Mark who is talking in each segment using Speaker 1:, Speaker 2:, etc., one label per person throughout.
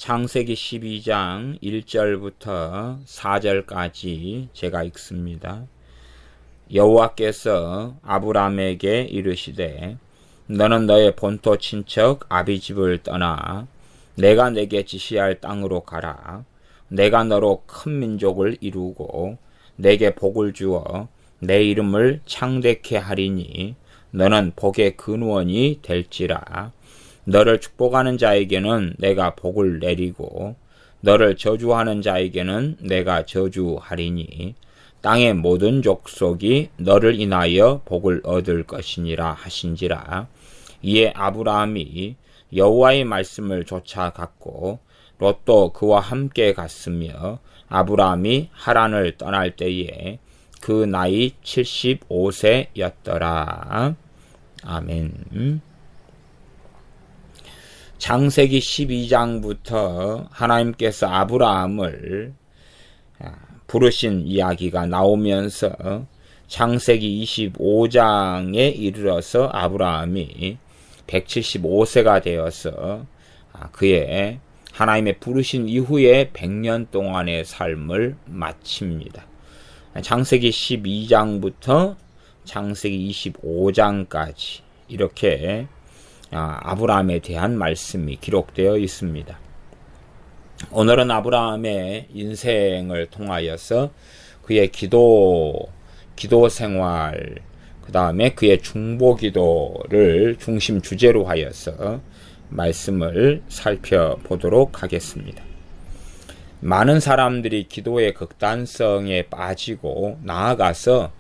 Speaker 1: 창세기 12장 1절부터 4절까지 제가 읽습니다. 여호와께서 아브람에게 이르시되 너는 너의 본토 친척 아비집을 떠나 내가 내게 지시할 땅으로 가라. 내가 너로 큰 민족을 이루고 내게 복을 주어 내 이름을 창대케 하리니 너는 복의 근원이 될지라. 너를 축복하는 자에게는 내가 복을 내리고 너를 저주하는 자에게는 내가 저주하리니 땅의 모든 족속이 너를 인하여 복을 얻을 것이니라 하신지라. 이에 아브라함이 여호와의 말씀을 쫓아갔고 롯도 그와 함께 갔으며 아브라함이 하란을 떠날 때에 그 나이 75세였더라. 아멘. 창세기 12장부터 하나님께서 아브라함을 부르신 이야기가 나오면서 창세기 25장에 이르러서 아브라함이 175세가 되어서 그의 하나님의 부르신 이후에 100년 동안의 삶을 마칩니다. 창세기 12장부터 창세기 25장까지 이렇게 아브라함에 대한 말씀이 기록되어 있습니다. 오늘은 아브라함의 인생을 통하여서 그의 기도 생활, 그 다음에 그의 중보기도를 중심 주제로 하여서 말씀을 살펴보도록 하겠습니다. 많은 사람들이 기도의 극단성에 빠지고 나아가서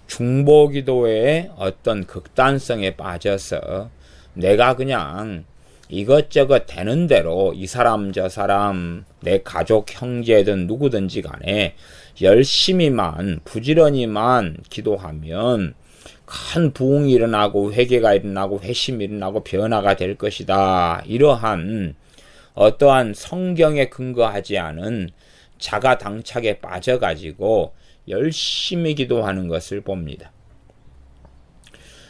Speaker 1: 중보기도의 어떤 극단성에 빠져서 내가 그냥 이것저것 되는 대로 이 사람 저 사람 내 가족 형제든 누구든지 간에 열심히만 부지런히만 기도하면 큰 부흥이 일어나고 회개가 일어나고 회심이 일어나고 변화가 될 것이다. 이러한 어떠한 성경에 근거하지 않은 자가당착에 빠져가지고 열심히 기도하는 것을 봅니다.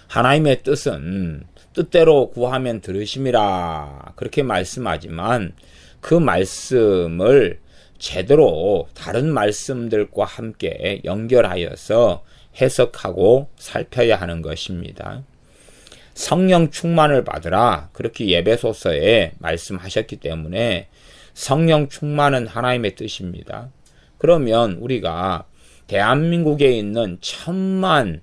Speaker 1: 하나님의 뜻은 뜻대로 구하면 들으심이라 그렇게 말씀하지만 그 말씀을 제대로 다른 말씀들과 함께 연결하여서 해석하고 살펴야 하는 것입니다. 성령 충만을 받으라 그렇게 예배소서에 말씀하셨기 때문에 성령 충만은 하나님의 뜻입니다. 그러면 우리가 대한민국에 있는 1000만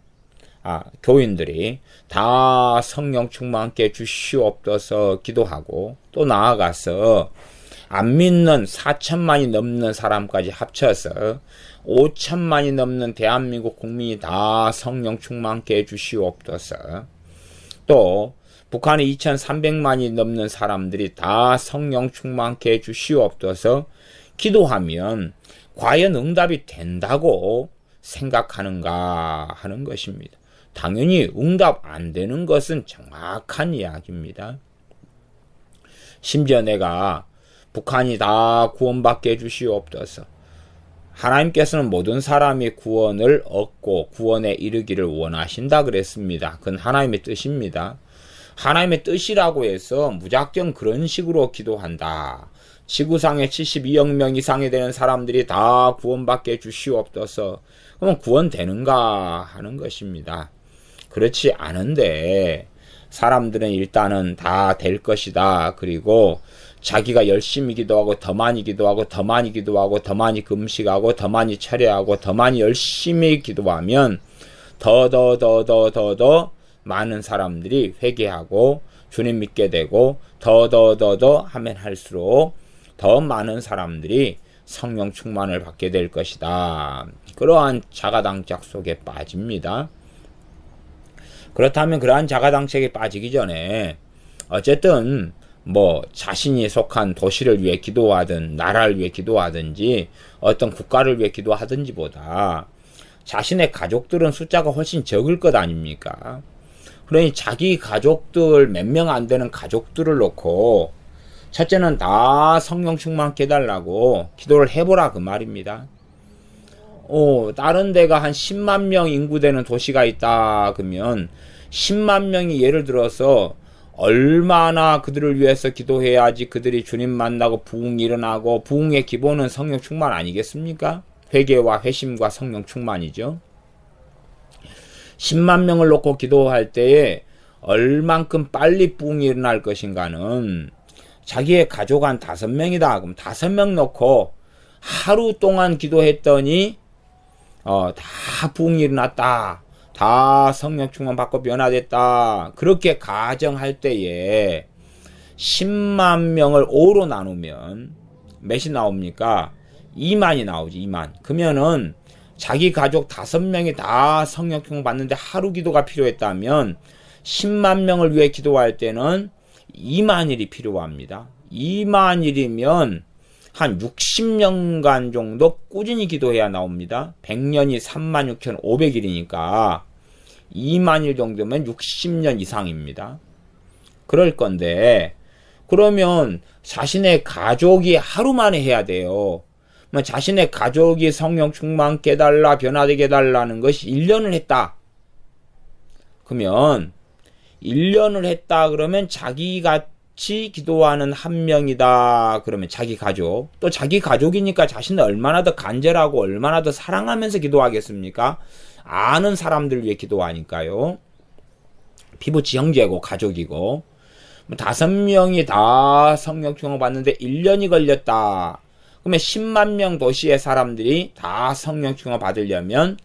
Speaker 1: 교인들이 다 성령 충만께 주시옵소서 기도하고 또 나아가서 안 믿는 4천만이 넘는 사람까지 합쳐서 5천만이 넘는 대한민국 국민이 다 성령 충만께 주시옵소서. 또 북한에 2300만이 넘는 사람들이 다 성령 충만께 주시옵소서 기도하면 과연 응답이 된다고 생각하는가 하는 것입니다. 당연히 응답 안 되는 것은 정확한 이야기입니다. 심지어 내가 북한이 다 구원받게 해주시옵소서. 하나님께서는 모든 사람이 구원을 얻고 구원에 이르기를 원하신다 그랬습니다. 그건 하나님의 뜻입니다. 하나님의 뜻이라고 해서 무작정 그런 식으로 기도한다. 지구상에 72억 명 이상이 되는 사람들이 다 구원받게 해주시옵소서. 그러면 구원되는가 하는 것입니다. 그렇지 않은데 사람들은 일단은 다 될 것이다. 그리고 자기가 열심히 기도하고 더 많이 기도하고 더 많이 기도하고 더 많이 금식하고 더 많이 철회하고 더 많이 열심히 기도하면 더 많은 사람들이 회개하고 주님 믿게 되고 더 하면 할수록 더 많은 사람들이 성령 충만을 받게 될 것이다. 그러한 자가당착 속에 빠집니다. 그렇다면 그러한 자가당착에 빠지기 전에 어쨌든 자신이 속한 도시를 위해 기도하든 나라를 위해 기도하든지 어떤 국가를 위해 기도하든지 보다 자신의 가족들은 숫자가 훨씬 적을 것 아닙니까? 그러니 자기 가족들 몇 명 안 되는 가족들을 놓고 첫째는 다 성령 충만케 해달라고 기도를 해보라 그 말입니다. 다른 데가 한 10만 명 인구 되는 도시가 있다 그러면 10만 명이 예를 들어서 얼마나 그들을 위해서 기도해야지 그들이 주님 만나고 부흥이 일어나고, 부흥의 기본은 성령 충만 아니겠습니까? 회개와 회심과 성령 충만이죠. 10만 명을 놓고 기도할 때에 얼만큼 빨리 부흥이 일어날 것인가는 자기의 가족 한 5명이다. 그럼 5명 놓고 하루 동안 기도했더니 다 부흥이 일어났다. 다 성령 충만 받고 변화됐다. 그렇게 가정할 때에 10만 명을 5로 나누면 몇이 나옵니까? 2만이 나오지. 2만. 그러면은 자기 가족 5명이 다 성령 충만 받는데 하루 기도가 필요했다면 10만 명을 위해 기도할 때는 2만 일이 필요합니다. 2만 일이면 한 60년간 정도 꾸준히 기도해야 나옵니다. 100년이 36,500일이니까 2만 일 정도면 60년 이상입니다. 그럴 건데, 그러면 자신의 가족이 하루 만에 해야 돼요. 자신의 가족이 성령 충만 깨달라, 변화되게 해달라는 것이 1년을 했다. 그러면 1년을 했다 그러면 자기 같이 기도하는 한 명이다. 그러면 자기 가족. 또 자기 가족이니까 자신을 얼마나 더 간절하고 얼마나 더 사랑하면서 기도하겠습니까? 아는 사람들 위해 기도하니까요. 피부치 형제고 가족이고. 5명이 다 성령 충만 받는데 1년이 걸렸다. 그러면 10만 명 도시의 사람들이 다 성령 충만 받으려면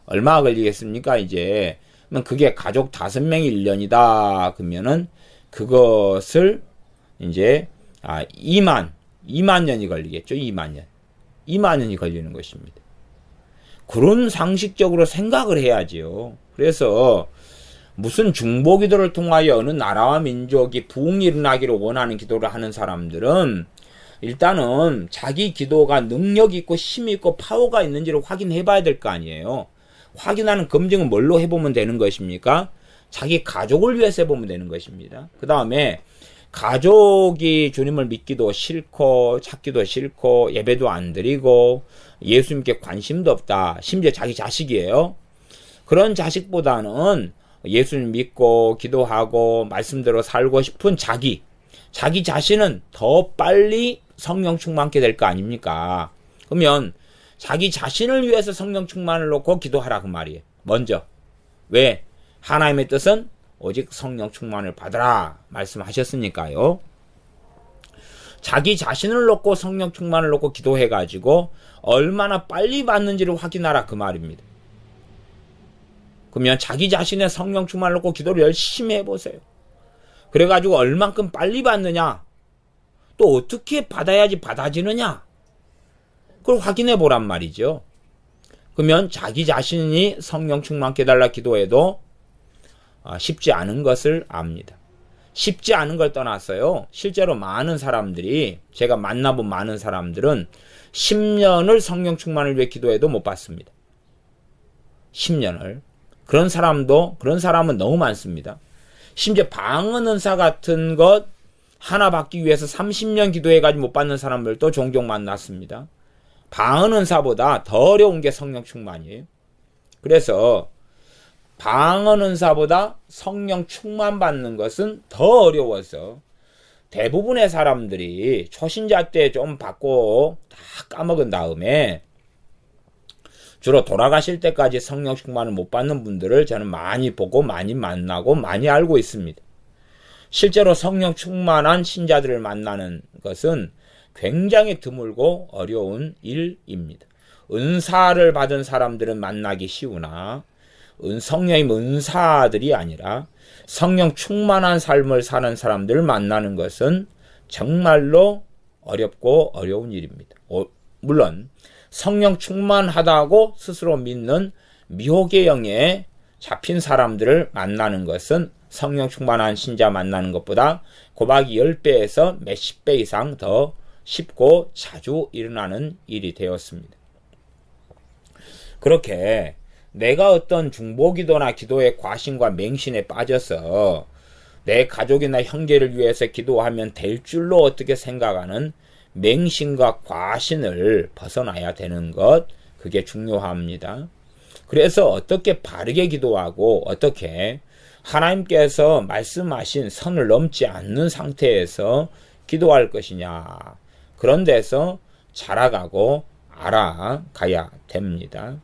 Speaker 1: 얼마나 걸리겠습니까? 이제 그러면 그게 가족 5명이 1년이다. 그러면은 그것을 이제 2만 년이 걸리겠죠. 2만 년. 2만 년이 걸리는 것입니다. 그런 상식적으로 생각을 해야지요. 그래서 무슨 중보기도를 통하여 어느 나라와 민족이 부흥이 일어나기를 원하는 기도를 하는 사람들은 일단은 자기 기도가 능력 있고 힘 있고 파워가 있는지를 확인해 봐야 될 거 아니에요. 확인하는 검증은 뭘로 해보면 되는 것입니까? 자기 가족을 위해서 해보면 되는 것입니다. 그 다음에 가족이 주님을 믿기도 싫고 찾기도 싫고 예배도 안 드리고 예수님께 관심도 없다. 심지어 자기 자식이에요. 그런 자식보다는 예수님 믿고 기도하고 말씀대로 살고 싶은 자기 자신은 더 빨리 성령 충만케 될 거 아닙니까? 그러면 자기 자신을 위해서 성령 충만을 놓고 기도하라 그 말이에요. 먼저. 왜? 하나님의 뜻은 오직 성령 충만을 받으라 말씀하셨으니까요. 자기 자신을 놓고 성령 충만을 놓고 기도해가지고 얼마나 빨리 받는지를 확인하라 그 말입니다. 그러면 자기 자신의 성령 충만을 놓고 기도를 열심히 해보세요. 그래가지고 얼만큼 빨리 받느냐, 또 어떻게 받아야지 받아지느냐, 그걸 확인해 보란 말이죠. 그러면 자기 자신이 성령 충만케 해달라 기도해도 쉽지 않은 것을 압니다. 쉽지 않은 걸 떠났어요. 실제로 많은 사람들이, 제가 만나본 많은 사람들은 10년을 성령 충만을 위해 기도해도 못 받습니다. 10년을. 그런 사람은 너무 많습니다. 심지어 방언 은사 같은 것 하나 받기 위해서 30년 기도해가지고 못 받는 사람들도 종종 만났습니다. 방언 은사보다 더 어려운 게 성령 충만이에요. 그래서 방언 은사보다 성령 충만 받는 것은 더 어려워서 대부분의 사람들이 초신자 때 좀 받고 다 까먹은 다음에 주로 돌아가실 때까지 성령 충만을 못 받는 분들을 저는 많이 보고 많이 만나고 많이 알고 있습니다. 실제로 성령 충만한 신자들을 만나는 것은 굉장히 드물고 어려운 일입니다. 은사를 받은 사람들은 만나기 쉬우나 성령의 은사들이 아니라 성령 충만한 삶을 사는 사람들을 만나는 것은 정말로 어렵고 어려운 일입니다. 물론 성령 충만하다고 스스로 믿는 미혹의 영에 잡힌 사람들을 만나는 것은 성령 충만한 신자 만나는 것보다 곱하기 10배에서 몇십 배 이상 더 쉽고 자주 일어나는 일이 되었습니다. 그렇게 내가 어떤 중보기도나 기도의 과신과 맹신에 빠져서 내 가족이나 형제를 위해서 기도하면 될 줄로 어떻게 생각하는 맹신과 과신을 벗어나야 되는 것, 그게 중요합니다. 그래서 어떻게 바르게 기도하고 어떻게 하나님께서 말씀하신 선을 넘지 않는 상태에서 기도할 것이냐. 그런 데서 자라가고 알아가야 됩니다.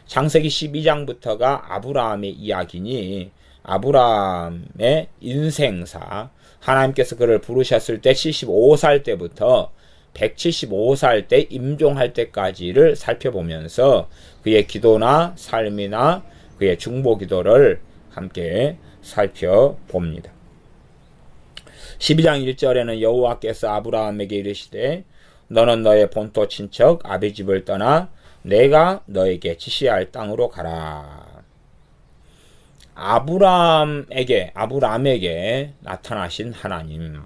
Speaker 1: 창세기 12장부터가 아브라함의 이야기니 아브라함의 인생사, 하나님께서 그를 부르셨을 때 75살 때부터 175살 때 임종할 때까지를 살펴보면서 그의 기도나 삶이나 그의 중보 기도를 함께 살펴봅니다. 12장 1절에는 여호와께서 아브라함에게 이르시되 너는 너의 본토 친척 아비 집을 떠나 내가 너에게 지시할 땅으로 가라. 아브라함에게 나타나신 하나님,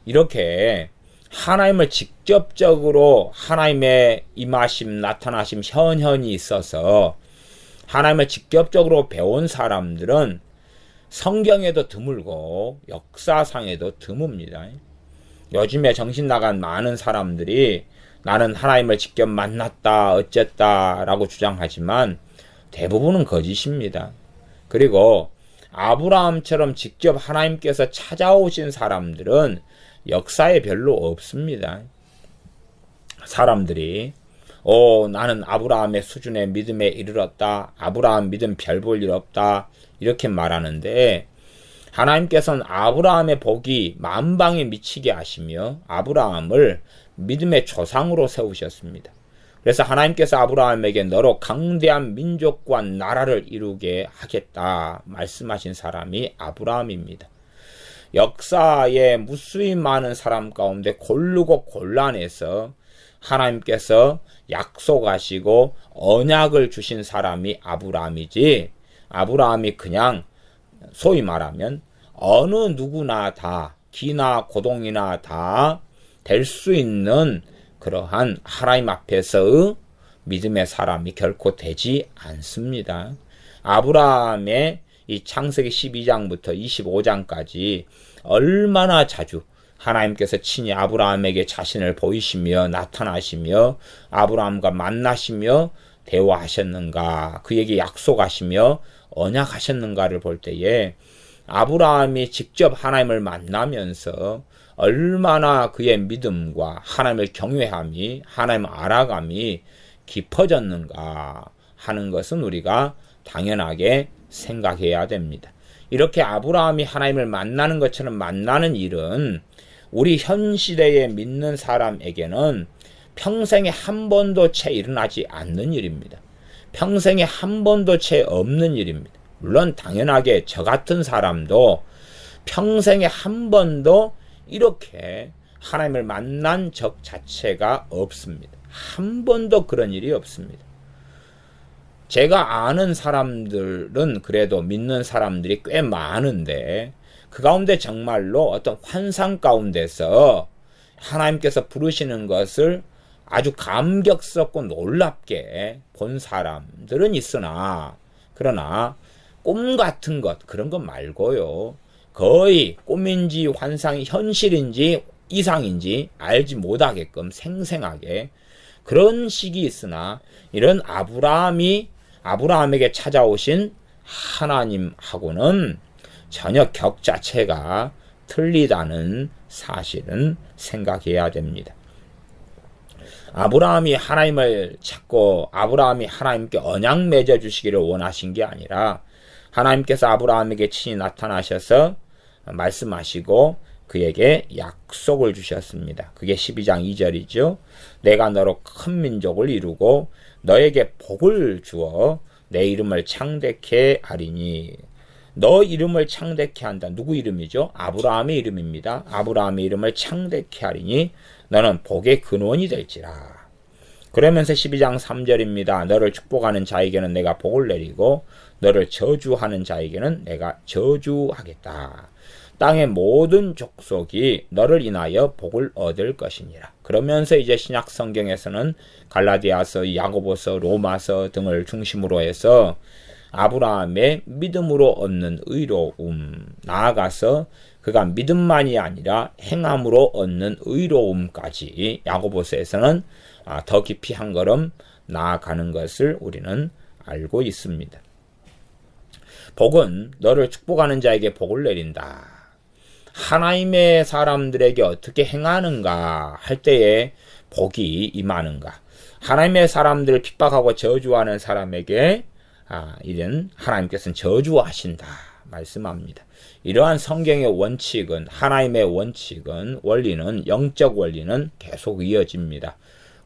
Speaker 1: 이렇게 하나님을 직접적으로 하나님의 임하심, 나타나심 현현이 있어서 하나님을 직접적으로 배운 사람들은 성경에도 드물고 역사상에도 드뭅니다. 요즘에 정신 나간 많은 사람들이 나는 하나님을 직접 만났다, 어쨌다 라고 주장하지만 대부분은 거짓입니다. 그리고 아브라함처럼 직접 하나님께서 찾아오신 사람들은 역사에 별로 없습니다. 사람들이 나는 아브라함의 수준의 믿음에 이르렀다, 아브라함 믿음 별 볼 일 없다 이렇게 말하는데, 하나님께서는 아브라함의 복이 만방에 미치게 하시며 아브라함을 믿음의 조상으로 세우셨습니다. 그래서 하나님께서 아브라함에게 너로 강대한 민족과 나라를 이루게 하겠다 말씀하신 사람이 아브라함입니다. 역사에 무수히 많은 사람 가운데 고르고 골라내서 하나님께서 약속하시고 언약을 주신 사람이 아브라함이지, 아브라함이 그냥 소위 말하면 어느 누구나 다 기나 고동이나 다 될 수 있는 그러한 하나님 앞에서의 믿음의 사람이 결코 되지 않습니다. 아브라함의 이 창세기 12장부터 25장까지 얼마나 자주 하나님께서 친히 아브라함에게 자신을 보이시며 나타나시며 아브라함과 만나시며 대화하셨는가, 그에게 약속하시며 언약하셨는가를 볼 때에 아브라함이 직접 하나님을 만나면서 얼마나 그의 믿음과 하나님을 경외함이, 하나님을 알아감이 깊어졌는가 하는 것은 우리가 당연하게 생각해야 됩니다. 이렇게 아브라함이 하나님을 만나는 것처럼 만나는 일은 우리 현 시대에 믿는 사람에게는 평생에 한 번도 채 일어나지 않는 일입니다. 평생에 한 번도 채 없는 일입니다. 물론 당연하게 저 같은 사람도 평생에 한 번도 이렇게 하나님을 만난 적 자체가 없습니다. 한 번도 그런 일이 없습니다. 제가 아는 사람들은 그래도 믿는 사람들이 꽤 많은데 그 가운데 정말로 어떤 환상 가운데서 하나님께서 부르시는 것을 아주 감격스럽고 놀랍게 본 사람들은 있으나, 그러나 꿈 같은 것, 그런 것 말고요, 거의 꿈인지 환상이 현실인지 이상인지 알지 못하게끔 생생하게 그런 식이 있으나, 이런 아브라함에게 찾아오신 하나님하고는 전혀 격 자체가 틀리다는 사실은 생각해야 됩니다. 아브라함이 하나님을 찾고 아브라함이 하나님께 언약 맺어 주시기를 원하신 게 아니라 하나님께서 아브라함에게 친히 나타나셔서 말씀하시고 그에게 약속을 주셨습니다. 그게 12장 2절이죠. 내가 너로 큰 민족을 이루고 너에게 복을 주어 내 이름을 창대케 하리니. 너 이름을 창대케 한다. 누구 이름이죠? 아브라함의 이름입니다. 아브라함의 이름을 창대케 하리니 너는 복의 근원이 될지라. 그러면서 12장 3절입니다. 너를 축복하는 자에게는 내가 복을 내리고 너를 저주하는 자에게는 내가 저주하겠다. 땅의 모든 족속이 너를 인하여 복을 얻을 것이니라. 그러면서 이제 신약 성경에서는 갈라디아서, 야고보서, 로마서 등을 중심으로 해서 아브라함의 믿음으로 얻는 의로움, 나아가서 그가 믿음만이 아니라 행함으로 얻는 의로움까지 야고보서에서는 더 깊이 한 걸음 나아가는 것을 우리는 알고 있습니다. 복은 너를 축복하는 자에게 복을 내린다. 하나님의 사람들에게 어떻게 행하는가 할 때에 복이 임하는가. 하나님의 사람들을 핍박하고 저주하는 사람에게 이런 하나님께서는 저주하신다 말씀합니다. 이러한 성경의 원칙은, 하나님의 원칙은, 원리는, 영적 원리는 계속 이어집니다.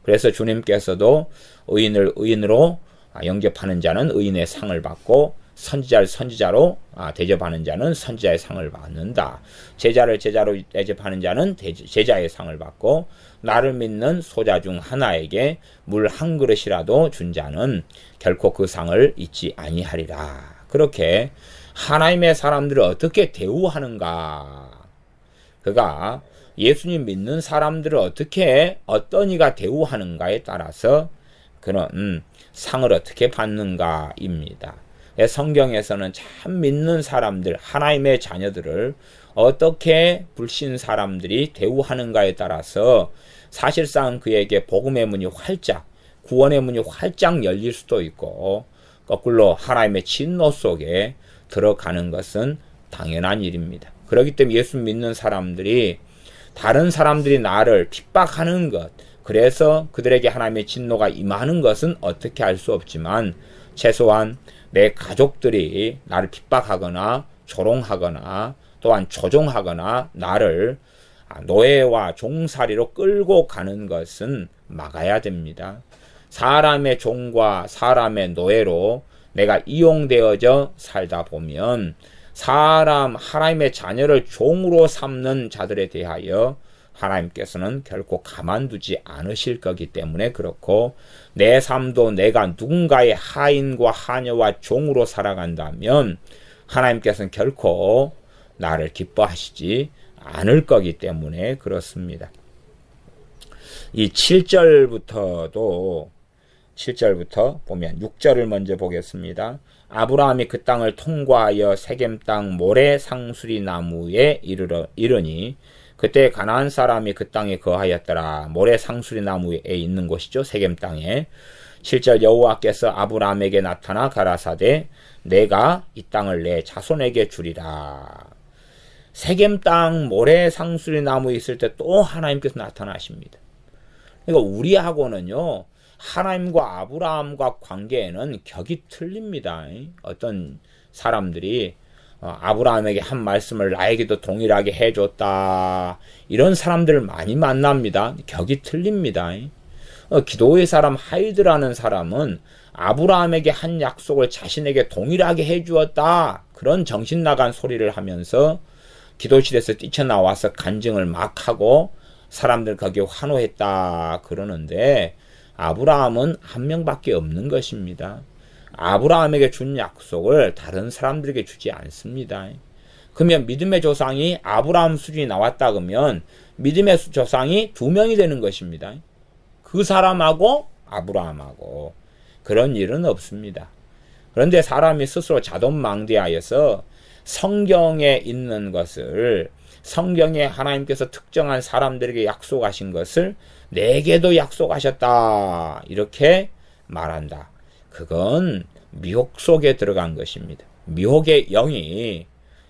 Speaker 1: 그래서 주님께서도 의인을 의인으로 영접하는 자는 의인의 상을 받고 선지자를 선지자로 대접하는 자는 선지자의 상을 받는다. 제자를 제자로 대접하는 자는 제자의 상을 받고 나를 믿는 소자 중 하나에게 물 한 그릇이라도 준 자는 결코 그 상을 잊지 아니하리라. 그렇게 하나님의 사람들을 어떻게 대우하는가. 그가 예수님 믿는 사람들을 어떻게 어떤 이가 대우하는가에 따라서 그런 상을 어떻게 받는가입니다. 성경에서는 참 믿는 사람들, 하나님의 자녀들을 어떻게 불신 사람들이 대우하는가에 따라서 사실상 그에게 복음의 문이 활짝, 구원의 문이 활짝 열릴 수도 있고 거꾸로 하나님의 진노 속에 들어가는 것은 당연한 일입니다. 그렇기 때문에 예수 믿는 사람들이 다른 사람들이 나를 핍박하는 것, 그래서 그들에게 하나님의 진노가 임하는 것은 어떻게 알 수 없지만 최소한 내 가족들이 나를 핍박하거나 조롱하거나 또한 조종하거나 나를 노예와 종살이로 끌고 가는 것은 막아야 됩니다. 사람의 종과 사람의 노예로 내가 이용되어져 살다 보면 하나님의 자녀를 종으로 삼는 자들에 대하여 하나님께서는 결코 가만두지 않으실 거기 때문에 그렇고, 내 삶도 내가 누군가의 하인과 하녀와 종으로 살아간다면 하나님께서는 결코 나를 기뻐하시지 않을 거기 때문에 그렇습니다. 이 7절부터 보면 6절을 먼저 보겠습니다. 아브라함이 그 땅을 통과하여 세겜 땅 모래 상수리 나무에 이르니 그때 가나안 사람이 그 땅에 거하였더라. 모래 상수리 나무에 있는 곳이죠. 세겜 땅에. 7절 여호와께서 아브라함에게 나타나 가라사대 내가 이 땅을 내 자손에게 주리라. 세겜 땅 모래 상수리 나무에 있을 때 또 하나님께서 나타나십니다. 그러니까 우리하고는요, 하나님과 아브라함과 관계에는 격이 틀립니다. 어떤 사람들이 아브라함에게 한 말씀을 나에게도 동일하게 해줬다, 이런 사람들을 많이 만납니다. 격이 틀립니다. 기도의 사람 하이드라는 사람은 아브라함에게 한 약속을 자신에게 동일하게 해주었다, 그런 정신 나간 소리를 하면서 기도실에서 뛰쳐나와서 간증을 막 하고 사람들 거기에 환호했다 그러는데, 아브라함은 한 명밖에 없는 것입니다. 아브라함에게 준 약속을 다른 사람들에게 주지 않습니다. 그러면 믿음의 조상이 아브라함 수준이 나왔다 그러면 믿음의 조상이 2명이 되는 것입니다. 그 사람하고 아브라함하고. 그런 일은 없습니다. 그런데 사람이 스스로 자동망대하여서 성경에 있는 것을, 성경에 하나님께서 특정한 사람들에게 약속하신 것을 내게도 약속하셨다, 이렇게 말한다. 그건 미혹 속에 들어간 것입니다. 미혹의 영이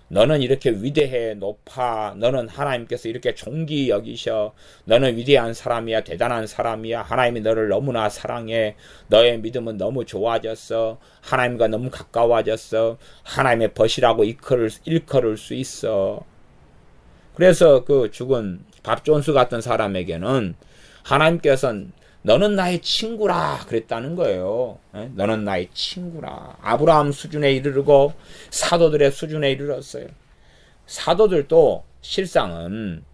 Speaker 1: 너는 이렇게 위대해, 높아, 너는 하나님께서 이렇게 존귀 여기셔, 너는 위대한 사람이야, 대단한 사람이야, 하나님이 너를 너무나 사랑해, 너의 믿음은 너무 좋아졌어, 하나님과 너무 가까워졌어, 하나님의 벗이라고 일컬을 수 있어. 그래서 그 죽은 밥존수 같은 사람에게는 하나님께서는 너는 나의 친구라 그랬다는 거예요. 너는 나의 친구라. 아브라함 수준에 이르르고 사도들의 수준에 이르렀어요. 사도들도 실상은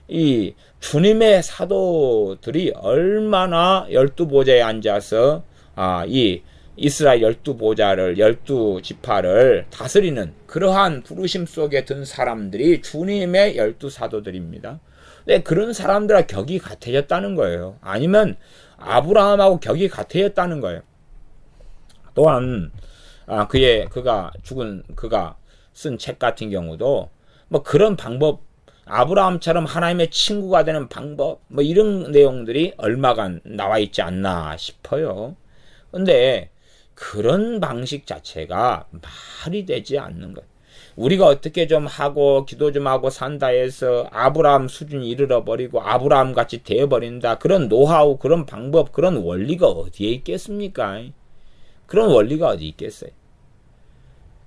Speaker 1: 이 주님의 사도들이 얼마나 12보좌에 앉아서 이 이스라엘 12보좌를, 12지파를 다스리는 그러한 부르심 속에 든 사람들이 주님의 12사도들입니다. 네, 그런 사람들과 격이 같아졌다는 거예요. 아니면 아브라함하고 격이 같아졌다는 거예요. 또한 그가 쓴 책 같은 경우도 뭐 그런 방법, 아브라함처럼 하나님의 친구가 되는 방법, 뭐 이런 내용들이 얼마간 나와 있지 않나 싶어요. 근데 그런 방식 자체가 말이 되지 않는 거예요. 우리가 어떻게 좀 하고 기도 좀 하고 산다 해서 아브라함 수준에 이르러 버리고 아브라함 같이 되어버린다. 그런 노하우, 그런 방법, 그런 원리가 어디에 있겠습니까? 그런 원리가 어디 있겠어요?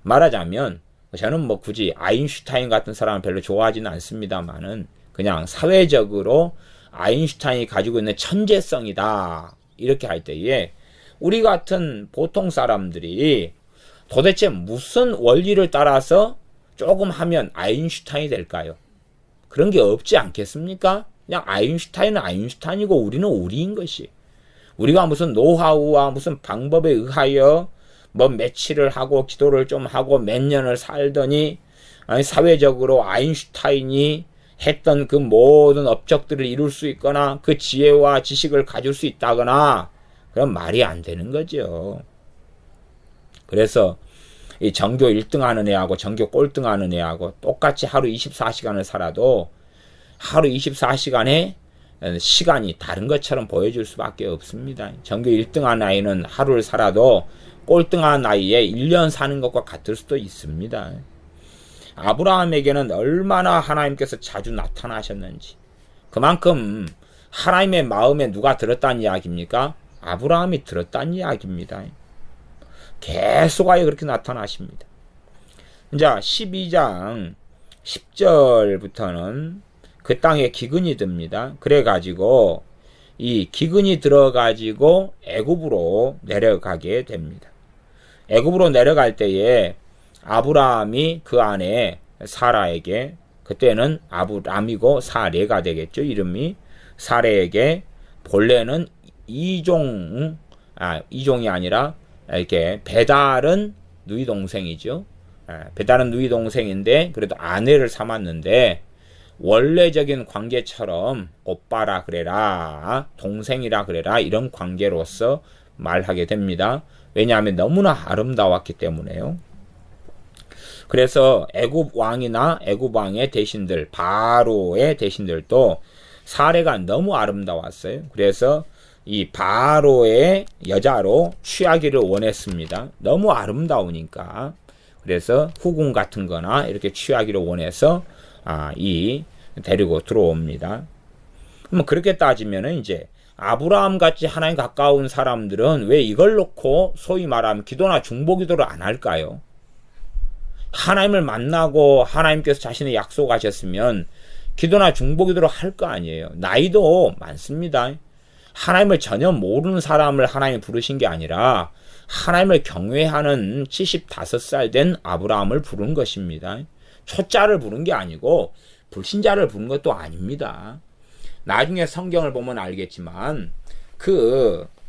Speaker 1: 말하자면 저는 뭐 굳이 아인슈타인 같은 사람을 별로 좋아하지는 않습니다만은 그냥 사회적으로 아인슈타인이 가지고 있는 천재성이다 이렇게 할 때에 우리 같은 보통 사람들이 도대체 무슨 원리를 따라서 조금 하면 아인슈타인이 될까요? 그런 게 없지 않겠습니까? 그냥 아인슈타인은 아인슈타인이고 우리는 우리인 것이. 우리가 무슨 노하우와 무슨 방법에 의하여 뭐 며칠을 하고 기도를 좀 하고 몇 년을 살더니 아니 사회적으로 아인슈타인이 했던 그 모든 업적들을 이룰 수 있거나 그 지혜와 지식을 가질 수 있다거나 그럼 말이 안 되는 거죠. 그래서 이 전교 1등 하는 애하고 전교 꼴등 하는 애하고 똑같이 하루 24시간을 살아도 하루 24시간에 시간이 다른 것처럼 보여줄 수밖에 없습니다. 전교 1등 하는 아이는 하루를 살아도 꼴등한 아이에 1년 사는 것과 같을 수도 있습니다. 아브라함에게는 얼마나 하나님께서 자주 나타나셨는지 그만큼 하나님의 마음에 누가 들었다는 이야기입니까? 아브라함이 들었다는 이야기입니다. 계속하여 그렇게 나타나십니다. 이제 12장 10절부터는 그 땅에 기근이 듭니다. 그래가지고 이 기근이 들어가지고 애굽으로 내려가게 됩니다. 애굽으로 내려갈 때에 아브라함이 그 안에 사라에게 그때는 아브람이고 사레가 되겠죠. 이름이 사레에게 본래는 이종이 아니라 이렇게 배달은 누이 동생이죠. 배달은 누이 동생인데 그래도 아내를 삼았는데 원래적인 관계처럼 오빠라 그래라 동생이라 그래라 이런 관계로서 말하게 됩니다. 왜냐하면 너무나 아름다웠기 때문에요. 그래서 애굽 왕이나 애굽 왕의 대신들 바로의 대신들도 사례가 너무 아름다웠어요. 그래서 이 바로의 여자로 취하기를 원했습니다. 너무 아름다우니까. 그래서 후궁 같은 거나 이렇게 취하기를 원해서 데리고 들어옵니다. 그럼 그렇게 따지면은 이제 아브라함 같이 하나님 가까운 사람들은 왜 이걸 놓고 소위 말하면 기도나 중보기도를 안 할까요? 하나님을 만나고 하나님께서 자신의 약속하셨으면 기도나 중보기도를 할 거 아니에요. 나이도 많습니다. 하나님을 전혀 모르는 사람을 하나님이 부르신 게 아니라 하나님을 경외하는 75살 된 아브라함을 부른 것입니다. 초짜를 부른 게 아니고 불신자를 부른 것도 아닙니다. 나중에 성경을 보면 알겠지만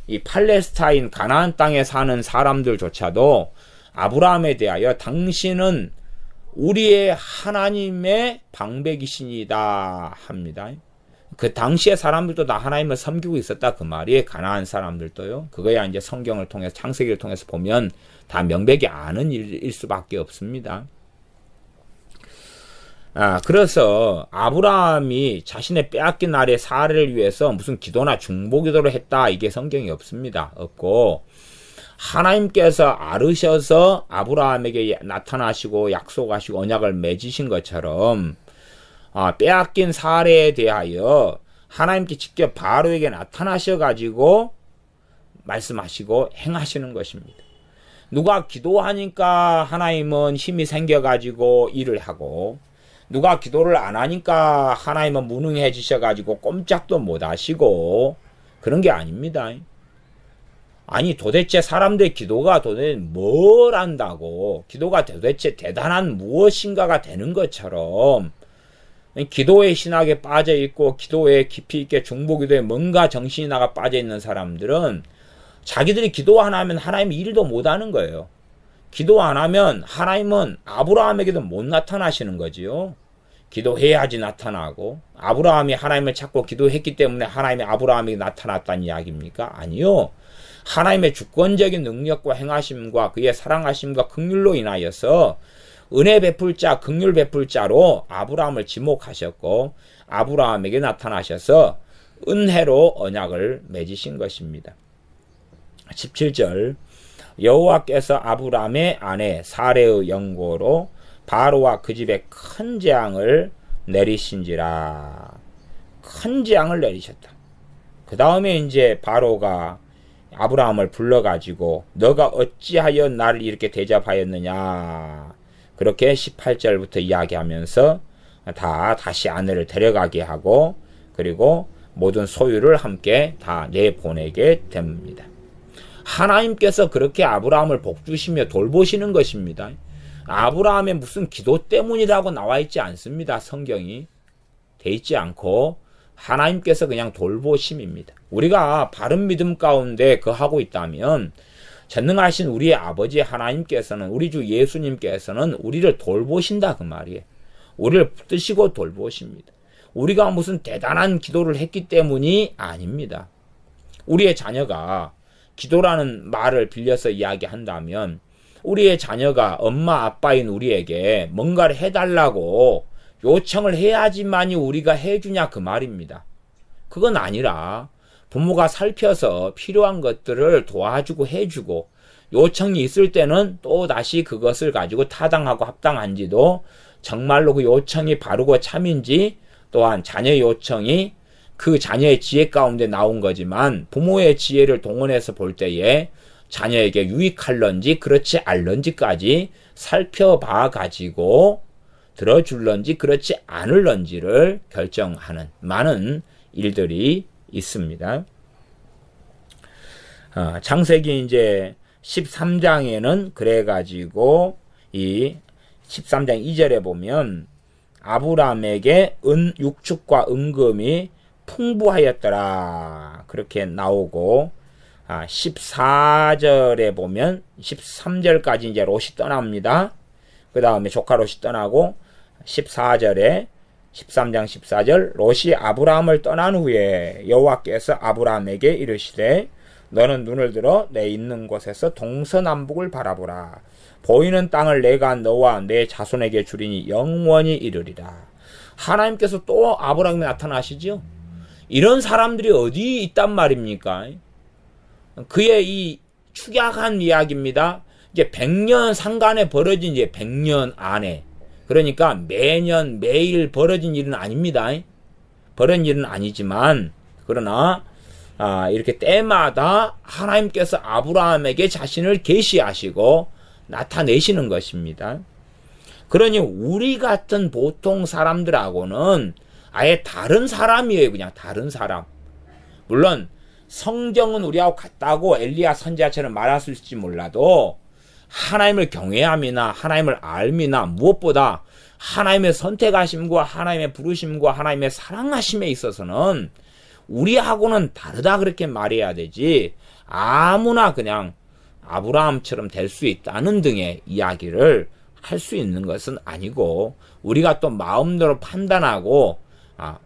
Speaker 1: 이 팔레스타인 가나안 땅에 사는 사람들조차도 아브라함에 대하여 당신은 우리의 하나님의 방백이시니다 합니다. 그 당시의 사람들도 다 하나님을 섬기고 있었다 그 말이 가나안 사람들도요. 그거야 이제 성경을 통해서 창세기를 통해서 보면 다 명백히 아는 일일 수밖에 없습니다. 그래서 아브라함이 자신의 빼앗긴 아래 사례를 위해서 무슨 기도나 중보기도를 했다 이게 성경이 없습니다. 없고 하나님께서 아르셔서 아브라함에게 나타나시고 약속하시고 언약을 맺으신 것처럼 빼앗긴 사례에 대하여 하나님께 직접 바로에게 나타나셔가지고 말씀하시고 행하시는 것입니다. 누가 기도하니까 하나님은 힘이 생겨가지고 일을 하고 누가 기도를 안 하니까 하나님은 무능해지셔가지고 꼼짝도 못 하시고 그런 게 아닙니다. 아니 도대체 사람들의 기도가 도대체 뭘 안다고 기도가 도대체 대단한 무엇인가가 되는 것처럼 기도의 신학에 빠져있고 기도에 깊이 있게 중보기도에 뭔가 정신이 나가 빠져있는 사람들은 자기들이 기도 안 하면 하나님이 일도 못 하는 거예요. 기도 안 하면 하나님은 아브라함에게도 못 나타나시는 거지요. 기도해야지 나타나고 아브라함이 하나님을 찾고 기도했기 때문에 하나님이 아브라함에게 나타났다는 이야기입니까? 아니요. 하나님의 주권적인 능력과 행하심과 그의 사랑하심과 긍휼로 인하여서 은혜 베풀 자, 긍휼 베풀 자로 아브라함을 지목하셨고 아브라함에게 나타나셔서 은혜로 언약을 맺으신 것입니다. 17절 여호와께서 아브람의 아내 사레의 영고로 바로와 그 집에 큰 재앙을 내리신지라. 큰 재앙을 내리셨다. 그 다음에 이제 바로가 아브라함을 불러가지고 너가 어찌하여 나를 이렇게 대접하였느냐. 그렇게 18절부터 이야기하면서 다시 아내를 데려가게 하고 그리고 모든 소유를 함께 다 내보내게 됩니다. 하나님께서 그렇게 아브라함을 복주시며 돌보시는 것입니다. 아브라함의 무슨 기도 때문이라고 나와 있지 않습니다. 성경이 돼 있지 않고 하나님께서 그냥 돌보심입니다. 우리가 바른 믿음 가운데 거하고 있다면 전능하신 우리의 아버지 하나님께서는 우리 주 예수님께서는 우리를 돌보신다 그 말이에요. 우리를 붙드시고 돌보십니다. 우리가 무슨 대단한 기도를 했기 때문이 아닙니다. 우리의 자녀가 기도라는 말을 빌려서 이야기한다면 우리의 자녀가 엄마 아빠인 우리에게 뭔가를 해달라고 요청을 해야지만이 우리가 해주냐 그 말입니다. 그건 아니라 부모가 살펴서 필요한 것들을 도와주고 해주고 요청이 있을 때는 또 다시 그것을 가지고 타당하고 합당한지도 정말로 그 요청이 바르고 참인지 또한 자녀의 요청이 그 자녀의 지혜 가운데 나온 거지만 부모의 지혜를 동원해서 볼 때에 자녀에게 유익할런지 그렇지 않을런지까지 살펴봐 가지고 들어줄런지 그렇지 않을런지를 결정하는 많은 일들이 있습니다. 창세기 이제 13장에는 그래가지고 이 13장 2절에 보면 아브람에게 육축과 은금이 풍부하였더라 그렇게 나오고 14절에 보면 13절까지 이제 롯이 떠납니다. 그 다음에 조카 롯이 떠나고 14절에 13장 14절 롯이 아브라함을 떠난 후에 여호와께서 아브라함에게 이르시되 너는 눈을 들어 내 있는 곳에서 동서남북을 바라보라. 보이는 땅을 내가 너와 내 자손에게 주리니 영원히 이르리라. 하나님께서 또 아브라함에 나타나시죠. 이런 사람들이 어디 있단 말입니까? 그의 이 축약한 이야기입니다. 이제 100년 상간에 벌어진 이제 100년 안에 그러니까 매년 매일 벌어진 일은 아닙니다. 벌어진 일은 아니지만 그러나 이렇게 때마다 하나님께서 아브라함에게 자신을 계시하시고 나타내시는 것입니다. 그러니 우리 같은 보통 사람들하고는 아예 다른 사람이에요. 그냥 다른 사람. 물론 성경은 우리하고 같다고 엘리야 선지자처럼 말할 수 있을지 몰라도 하나님을 경외함이나 하나님을 알미나 무엇보다 하나님의 선택하심과 하나님의 부르심과 하나님의 사랑하심에 있어서는 우리하고는 다르다 그렇게 말해야 되지 아무나 그냥 아브라함처럼 될 수 있다는 등의 이야기를 할 수 있는 것은 아니고 우리가 또 마음대로 판단하고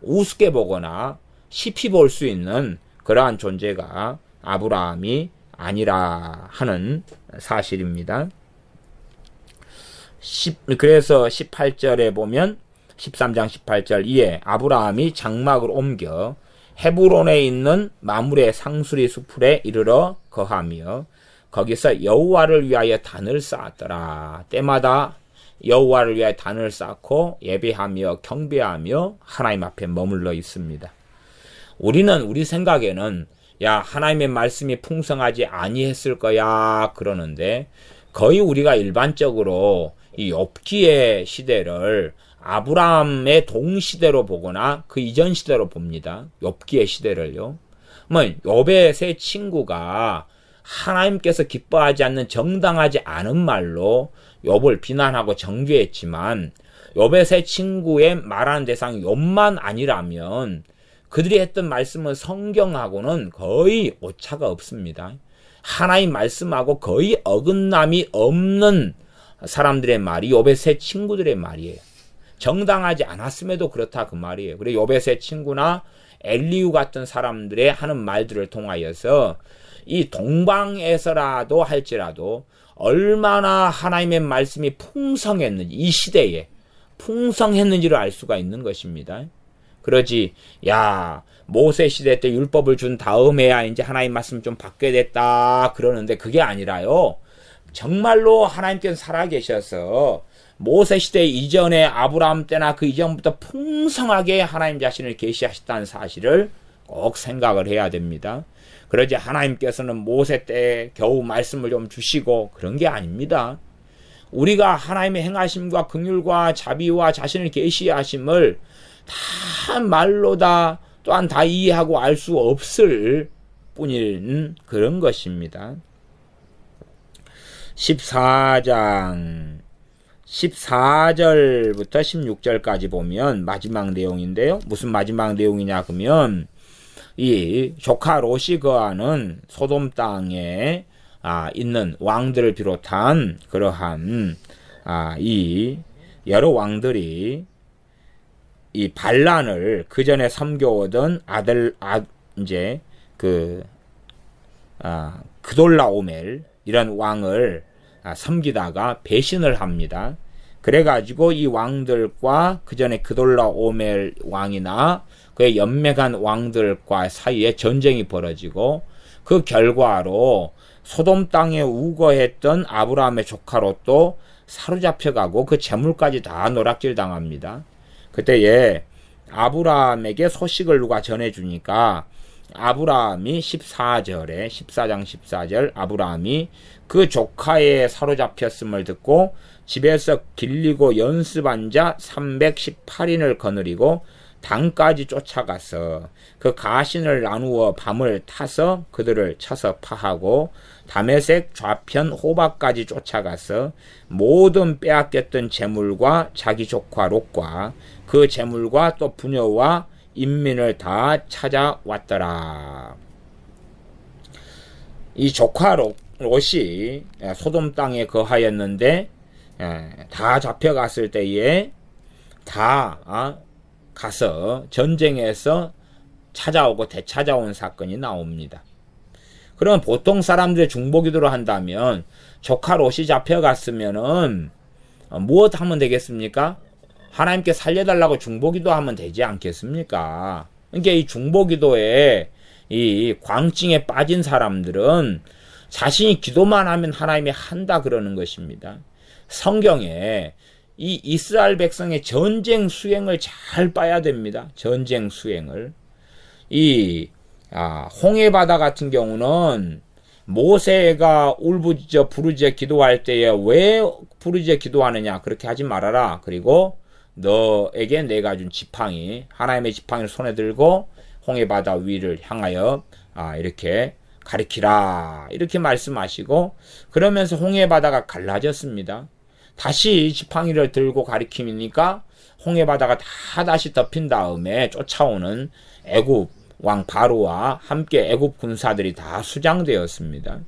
Speaker 1: 우습게 보거나 시피 볼 수 있는 그러한 존재가 아브라함이 아니라 하는 사실입니다. 그래서 18절에 보면 13장 18절 이에 아브라함이 장막을 옮겨 헤브론에 있는 마므레 상수리 수풀에 이르러 거하며 거기서 여호와를 위하여 단을 쌓았더라. 때마다 여호와를 위하여 단을 쌓고 예배하며 경배하며 하나님 앞에 머물러 있습니다. 우리는 우리 생각에는 야 하나님의 말씀이 풍성하지 아니했을 거야 그러는데 거의 우리가 일반적으로 이 욥기의 시대를 아브라함의 동시대로 보거나 그 이전 시대로 봅니다. 욥기의 시대를요. 욥의 세 친구가 하나님께서 기뻐하지 않는 정당하지 않은 말로 욥을 비난하고 정죄했지만 욥의 세 친구의 말하는 대상이 욥만 아니라면 그들이 했던 말씀은 성경하고는 거의 오차가 없습니다. 하나님 말씀하고 거의 어긋남이 없는 사람들의 말이 욥의 세 친구들의 말이에요. 정당하지 않았음에도 그렇다 그 말이에요. 그리고 욥의 세 친구나 엘리우 같은 사람들의 하는 말들을 통하여서 이 동방에서라도 할지라도 얼마나 하나님의 말씀이 풍성했는지 이 시대에 풍성했는지를 알 수가 있는 것입니다. 그러지, 야, 모세 시대 때 율법을 준 다음에야 이제 하나님 말씀 좀 받게 됐다 그러는데 그게 아니라요. 정말로 하나님께서 살아계셔서 모세 시대 이전에 아브라함 때나 그 이전부터 풍성하게 하나님 자신을 계시하셨다는 사실을 꼭 생각을 해야 됩니다. 그러지 하나님께서는 모세 때 겨우 말씀을 좀 주시고 그런 게 아닙니다. 우리가 하나님의 행하심과 긍휼과 자비와 자신을 계시하심을 다 말로 다 또한 다 이해하고 알 수 없을 뿐인 그런 것입니다. 14장 14절부터 16절까지 보면 마지막 내용인데요. 무슨 마지막 내용이냐 그러면 이 조카 롯이 거하는 소돔 땅에 있는 왕들을 비롯한 그러한 이 여러 왕들이 이 반란을 그 전에 섬겨오던 이제 그돌라오멜 이런 왕을 섬기다가 배신을 합니다. 그래가지고 이 왕들과 그 전에 그돌라오멜 왕이나 그의 연맹한 왕들과 사이에 전쟁이 벌어지고 그 결과로 소돔 땅에 우거했던 아브라함의 조카 롯도 사로잡혀가고 그 재물까지 다 노략질 당합니다. 그때에 아브라함에게 소식을 누가 전해주니까 아브라함이 14장 14절 아브라함이 그 조카의 사로잡혔음을 듣고 집에서 길리고 연습한 자 318인을 거느리고 당까지 쫓아가서 그 가신을 나누어 밤을 타서 그들을 쳐서 파하고 다메섹 좌편 호박까지 쫓아가서 모든 빼앗겼던 재물과 자기 조카 롯과 그 재물과 또 부녀와 인민을 다 찾아왔더라. 이 조카 롯이 소돔 땅에 거하였는데 다 잡혀갔을 때에 다 가서 전쟁에서 찾아오고 되찾아온 사건이 나옵니다. 그럼 보통 사람들의 중보기도를 한다면 조카 롯이 잡혀갔으면은 무엇 하면 되겠습니까? 하나님께 살려달라고 중보기도 하면 되지 않겠습니까? 그러니까 이 중보기도에 이 광증에 빠진 사람들은 자신이 기도만 하면 하나님이 한다 그러는 것입니다. 성경에 이 이스라엘 백성의 전쟁 수행을 잘 봐야 됩니다. 전쟁 수행을. 이 홍해 바다 같은 경우는 모세가 울부짖어 부르짖어 기도할 때에 왜 부르짖어 기도하느냐 그렇게 하지 말아라. 그리고 너에게 내가 준 지팡이 하나님의 지팡이를 손에 들고 홍해 바다 위를 향하여 이렇게 가리키라 이렇게 말씀하시고 그러면서 홍해 바다가 갈라졌습니다. 다시 지팡이를 들고 가리키니까 홍해 바다가 다 다시 덮인 다음에 쫓아오는 애굽 왕 바로와 함께 애굽 군사들이 다 수장되었습니다.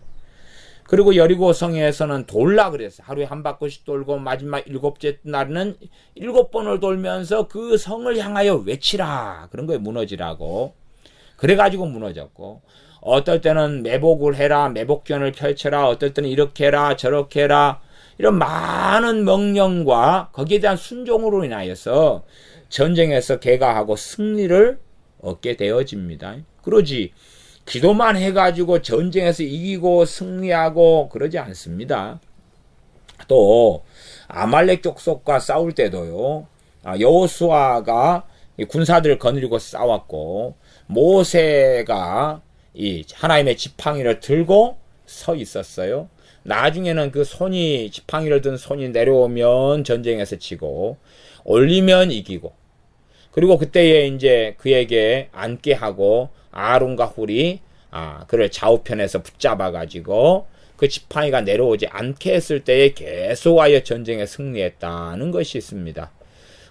Speaker 1: 그리고 여리고 성에서는 돌라 그랬어요. 하루에 한 바퀴씩 돌고 마지막 7째 날은 7번을 돌면서 그 성을 향하여 외치라. 그런 거에 무너지라고. 그래가지고 무너졌고 어떨 때는 매복을 해라. 매복견을 펼쳐라. 어떨 때는 이렇게 해라. 저렇게 해라. 이런 많은 명령과 거기에 대한 순종으로 인하여서 전쟁에서 개가하고 승리를 얻게 되어집니다. 그러지 기도만 해가지고 전쟁에서 이기고 승리하고 그러지 않습니다. 또 아말렉 족속과 싸울 때도요. 여호수아가 군사들을 거느리고 싸웠고 모세가 이 하나님의 지팡이를 들고 서 있었어요. 나중에는 그 손이 지팡이를 든 손이 내려오면 전쟁에서 지고 올리면 이기고 그리고 그때에 이제 그에게 앉게 하고 아론과 훌이 그를 좌우편에서 붙잡아 가지고 그 지팡이가 내려오지 않게 했을 때에 계속하여 전쟁에 승리했다는 것이 있습니다.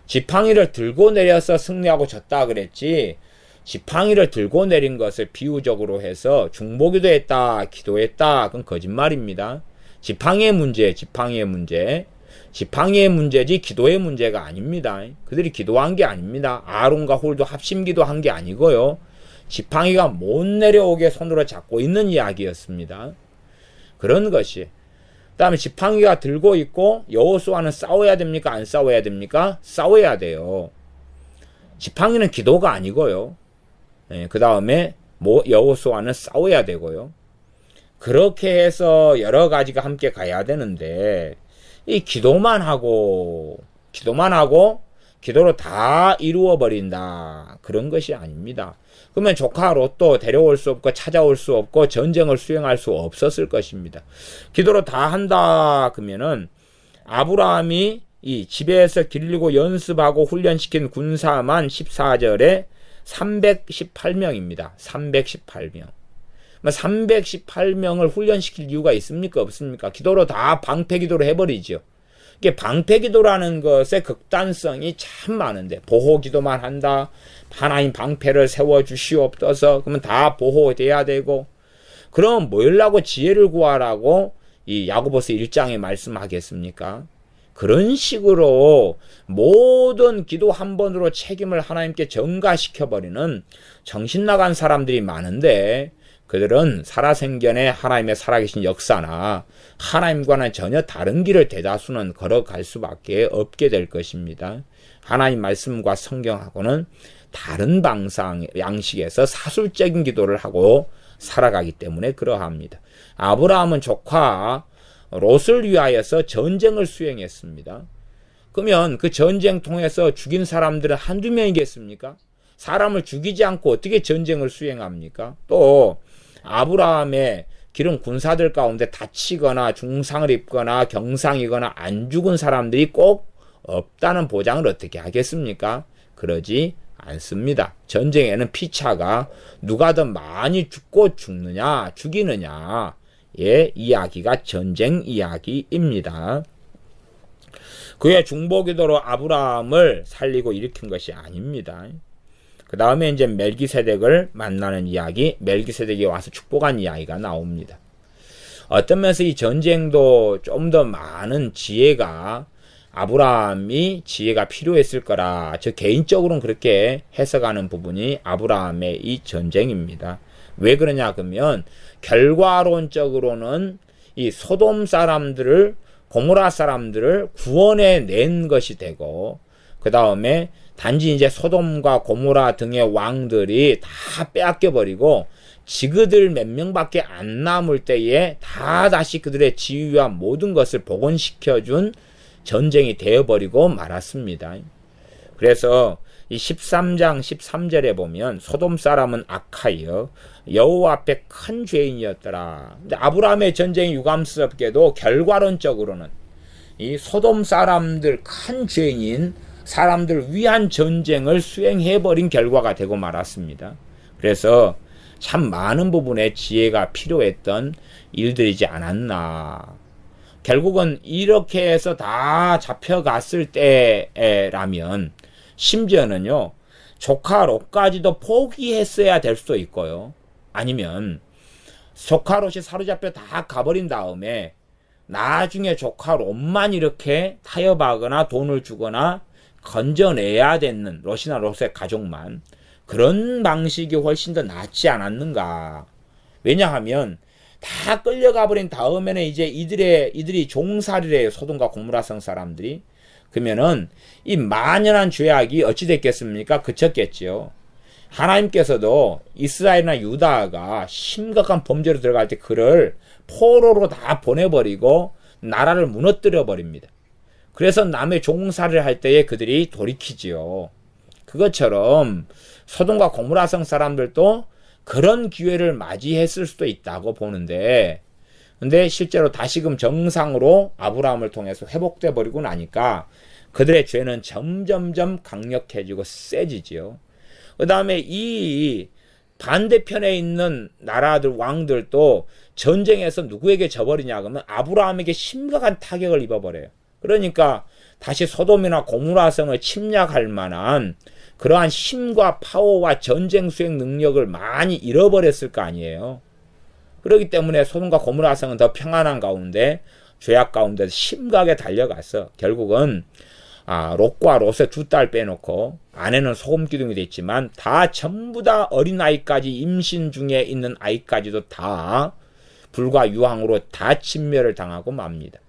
Speaker 1: 지팡이를 들고 내려서 승리하고 졌다 그랬지 지팡이를 들고 내린 것을 비유적으로 해서 중보기도 했다 기도했다 그건 거짓말입니다. 지팡이의 문제 지팡이의 문제지 기도의 문제가 아닙니다. 그들이 기도한 게 아닙니다. 아론과 홀도 합심기도한 게 아니고요. 지팡이가 못 내려오게 손으로 잡고 있는 이야기였습니다. 그런 것이. 그 다음에 지팡이가 들고 있고 여호수아는 싸워야 됩니까? 안 싸워야 됩니까? 싸워야 돼요. 지팡이는 기도가 아니고요. 예, 그 다음에 여호수아는 싸워야 되고요. 그렇게 해서 여러 가지가 함께 가야 되는데 이 기도만 하고 기도로 다 이루어 버린다, 그런 것이 아닙니다. 그러면 조카 롯도 데려올 수 없고 찾아올 수 없고 전쟁을 수행할 수 없었을 것입니다. 기도로 다 한다 그러면은 아브라함이 이 집에서 기르고 연습하고 훈련시킨 군사만 14절에 318명입니다. 318명. 318명을 훈련시킬 이유가 있습니까? 없습니까? 기도로 다 방패기도로 해버리죠. 이게 방패기도라는 것의 극단성이 참 많은데, 보호기도만 한다, 하나님 방패를 세워주시옵소서, 그러면 다 보호돼야 되고, 그럼 뭐라고 지혜를 구하라고 이 야고보서 1장에 말씀하겠습니까? 그런 식으로 모든 기도 한 번으로 책임을 하나님께 전가시켜버리는 정신나간 사람들이 많은데, 그들은 살아생전에 하나님의 살아계신 역사나 하나님과는 전혀 다른 길을 대다수는 걸어갈 수밖에 없게 될 것입니다. 하나님 말씀과 성경하고는 다른 양식에서 사술적인 기도를 하고 살아가기 때문에 그러합니다. 아브라함은 조카 롯을 위하여서 전쟁을 수행했습니다. 그러면 그 전쟁 통해서 죽인 사람들은 한두 명이겠습니까? 사람을 죽이지 않고 어떻게 전쟁을 수행합니까? 또 아브라함의 기른 군사들 가운데 다치거나 중상을 입거나 경상이거나 안 죽은 사람들이 꼭 없다는 보장을 어떻게 하겠습니까? 그러지 않습니다. 전쟁에는 피차가 누가 더 많이 죽고 죽느냐 죽이느냐의 이야기가 전쟁 이야기입니다. 그의 중보기도로 아브라함을 살리고 일으킨 것이 아닙니다. 그 다음에 이제 멜기세덱을 만나는 이야기, 멜기세덱이 와서 축복한 이야기가 나옵니다. 어떤 면에서 이 전쟁도 좀 더 많은 지혜가, 아브라함이 지혜가 필요했을 거라, 저 개인적으로는 그렇게 해석하는 부분이 아브라함의 이 전쟁입니다. 왜 그러냐 그러면 결과론적으로는 이 소돔 사람들을, 고모라 사람들을 구원해 낸 것이 되고, 그 다음에 단지 이제 소돔과 고모라 등의 왕들이 다 빼앗겨버리고 지그들 몇 명밖에 안 남을 때에 다 다시 그들의 지위와 모든 것을 복원시켜준 전쟁이 되어버리고 말았습니다. 그래서 이 13장 13절에 보면 소돔 사람은 악하여 여호와 앞에 큰 죄인이었더라. 근데 아브라함의 전쟁이 유감스럽게도 결과론적으로는 이 소돔 사람들, 큰 죄인인 사람들 위한 전쟁을 수행해버린 결과가 되고 말았습니다. 그래서 참 많은 부분에 지혜가 필요했던 일들이지 않았나. 결국은 이렇게 해서 다 잡혀갔을 때라면 심지어는요, 조카 롯까지도 포기했어야 될 수도 있고요. 아니면 조카 롯이 사로잡혀 다 가버린 다음에 나중에 조카 롯만 이렇게 타협하거나 돈을 주거나 건져내야 되는, 롯이나 롯의 가족만, 그런 방식이 훨씬 더 낫지 않았는가. 왜냐하면 다 끌려가 버린 다음에는 이제 이들이 종살이를 해요. 소돔과 고모라성 사람들이. 그러면은 이 만연한 죄악이 어찌 됐겠습니까? 그쳤겠지요. 하나님께서도 이스라엘이나 유다가 심각한 범죄로 들어갈 때 그를 포로로 다 보내버리고 나라를 무너뜨려 버립니다. 그래서 남의 종살이를 할 때에 그들이 돌이키지요. 그것처럼 소돔과 고모라성 사람들도 그런 기회를 맞이했을 수도 있다고 보는데, 근데 실제로 다시금 정상으로 아브라함을 통해서 회복돼 버리고 나니까 그들의 죄는 점점점 강력해지고 세지지요. 그 다음에 이 반대편에 있는 나라들, 왕들도 전쟁에서 누구에게 져버리냐 그러면 아브라함에게 심각한 타격을 입어버려요. 그러니까 다시 소돔이나 고모라성을 침략할 만한 그러한 힘과 파워와 전쟁 수행 능력을 많이 잃어버렸을 거 아니에요. 그렇기 때문에 소돔과 고모라성은 더 평안한 가운데 죄악 가운데 심각하게 달려가서 결국은 롯과 롯의 두 딸 빼놓고 아내는 소금기둥이 됐지만 다 전부 다 어린아이까지, 임신 중에 있는 아이까지도 다 불과 유황으로 다 진멸을 당하고 맙니다.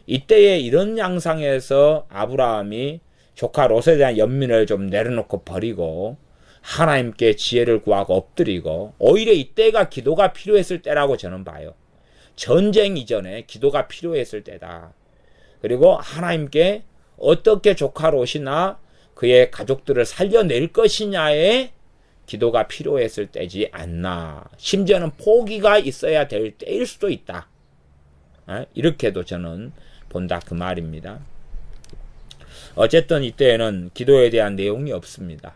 Speaker 1: 이때에 이런 양상에서 아브라함이 조카 롯에 대한 연민을 좀 내려놓고 버리고 하나님께 지혜를 구하고 엎드리고, 오히려 이때가 기도가 필요했을 때라고 저는 봐요. 전쟁 이전에 기도가 필요했을 때다. 그리고 하나님께 어떻게 조카 롯이나 그의 가족들을 살려낼 것이냐에 기도가 필요했을 때지 않나. 심지어는 포기가 있어야 될 때일 수도 있다. 이렇게도 저는 본다, 그 말입니다. 어쨌든 이때에는 기도에 대한 내용이 없습니다.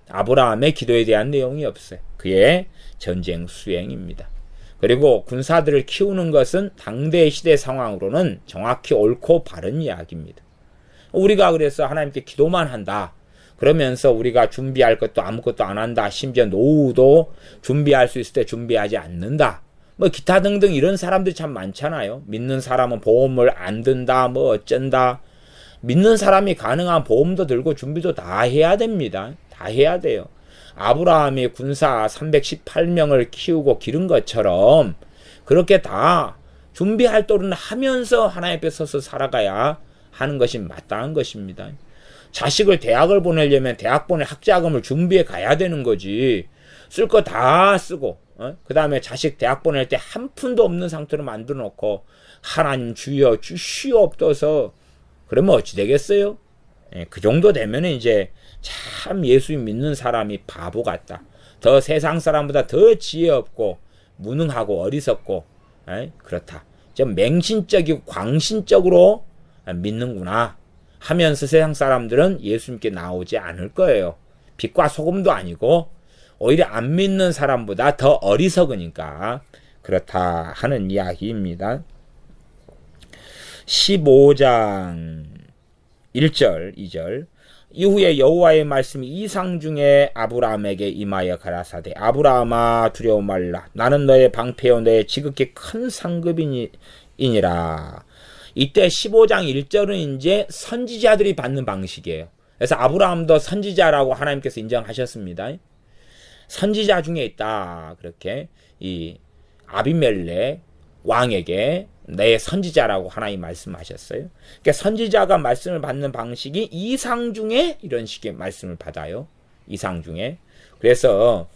Speaker 1: 아브라함의 기도에 대한 내용이 없어요. 그의 전쟁 수행입니다. 그리고 군사들을 키우는 것은 당대 시대 상황으로는 정확히 옳고 바른 이야기입니다. 우리가 그래서 하나님께 기도만 한다, 그러면서 우리가 준비할 것도 아무것도 안 한다, 심지어 노후도 준비할 수 있을 때 준비하지 않는다, 뭐 기타 등등 이런 사람들이 참 많잖아요. 믿는 사람은 보험을 안 든다, 뭐 어쩐다. 믿는 사람이 가능한 보험도 들고 준비도 다 해야 됩니다. 다 해야 돼요. 아브라함이 군사 318명을 키우고 기른 것처럼 그렇게 다 준비 활동을 하면서 하나님 앞에 서서 살아가야 하는 것이 마땅한 것입니다. 자식을 대학을 보내려면 대학 보낼 학자금을 준비해 가야 되는 거지. 쓸 거 다 쓰고, 그 다음에 자식 대학 보낼 때 한 푼도 없는 상태로 만들어 놓고 하나님 주여 주시옵소서 그러면 어찌 되겠어요? 그 정도 되면 이제 참 예수 믿는 사람이 바보 같다. 더 세상 사람보다 더 지혜 없고 무능하고 어리석고 그렇다. 좀 맹신적이고 광신적으로 믿는구나 하면서 세상 사람들은 예수님께 나오지 않을 거예요. 빛과 소금도 아니고 오히려 안 믿는 사람보다 더 어리석으니까 그렇다 하는 이야기입니다. 15장 1절 2절 이후에 여호와의 말씀이 이상 중에 아브라함에게 임하여 가라사대 아브라함아 두려워 말라 나는 너의 방패요 너의 지극히 큰 상급이니라. 이때 15장 1절은 이제 선지자들이 받는 방식이에요. 그래서 아브라함도 선지자라고 하나님께서 인정하셨습니다. 선지자 중에 있다. 그렇게 이 아비멜렉 왕에게 내 선지자라고 하나님 말씀하셨어요. 그러니까 선지자가 말씀을 받는 방식이 이상 중에 이런 식의 말씀을 받아요. 이상 중에. 그래서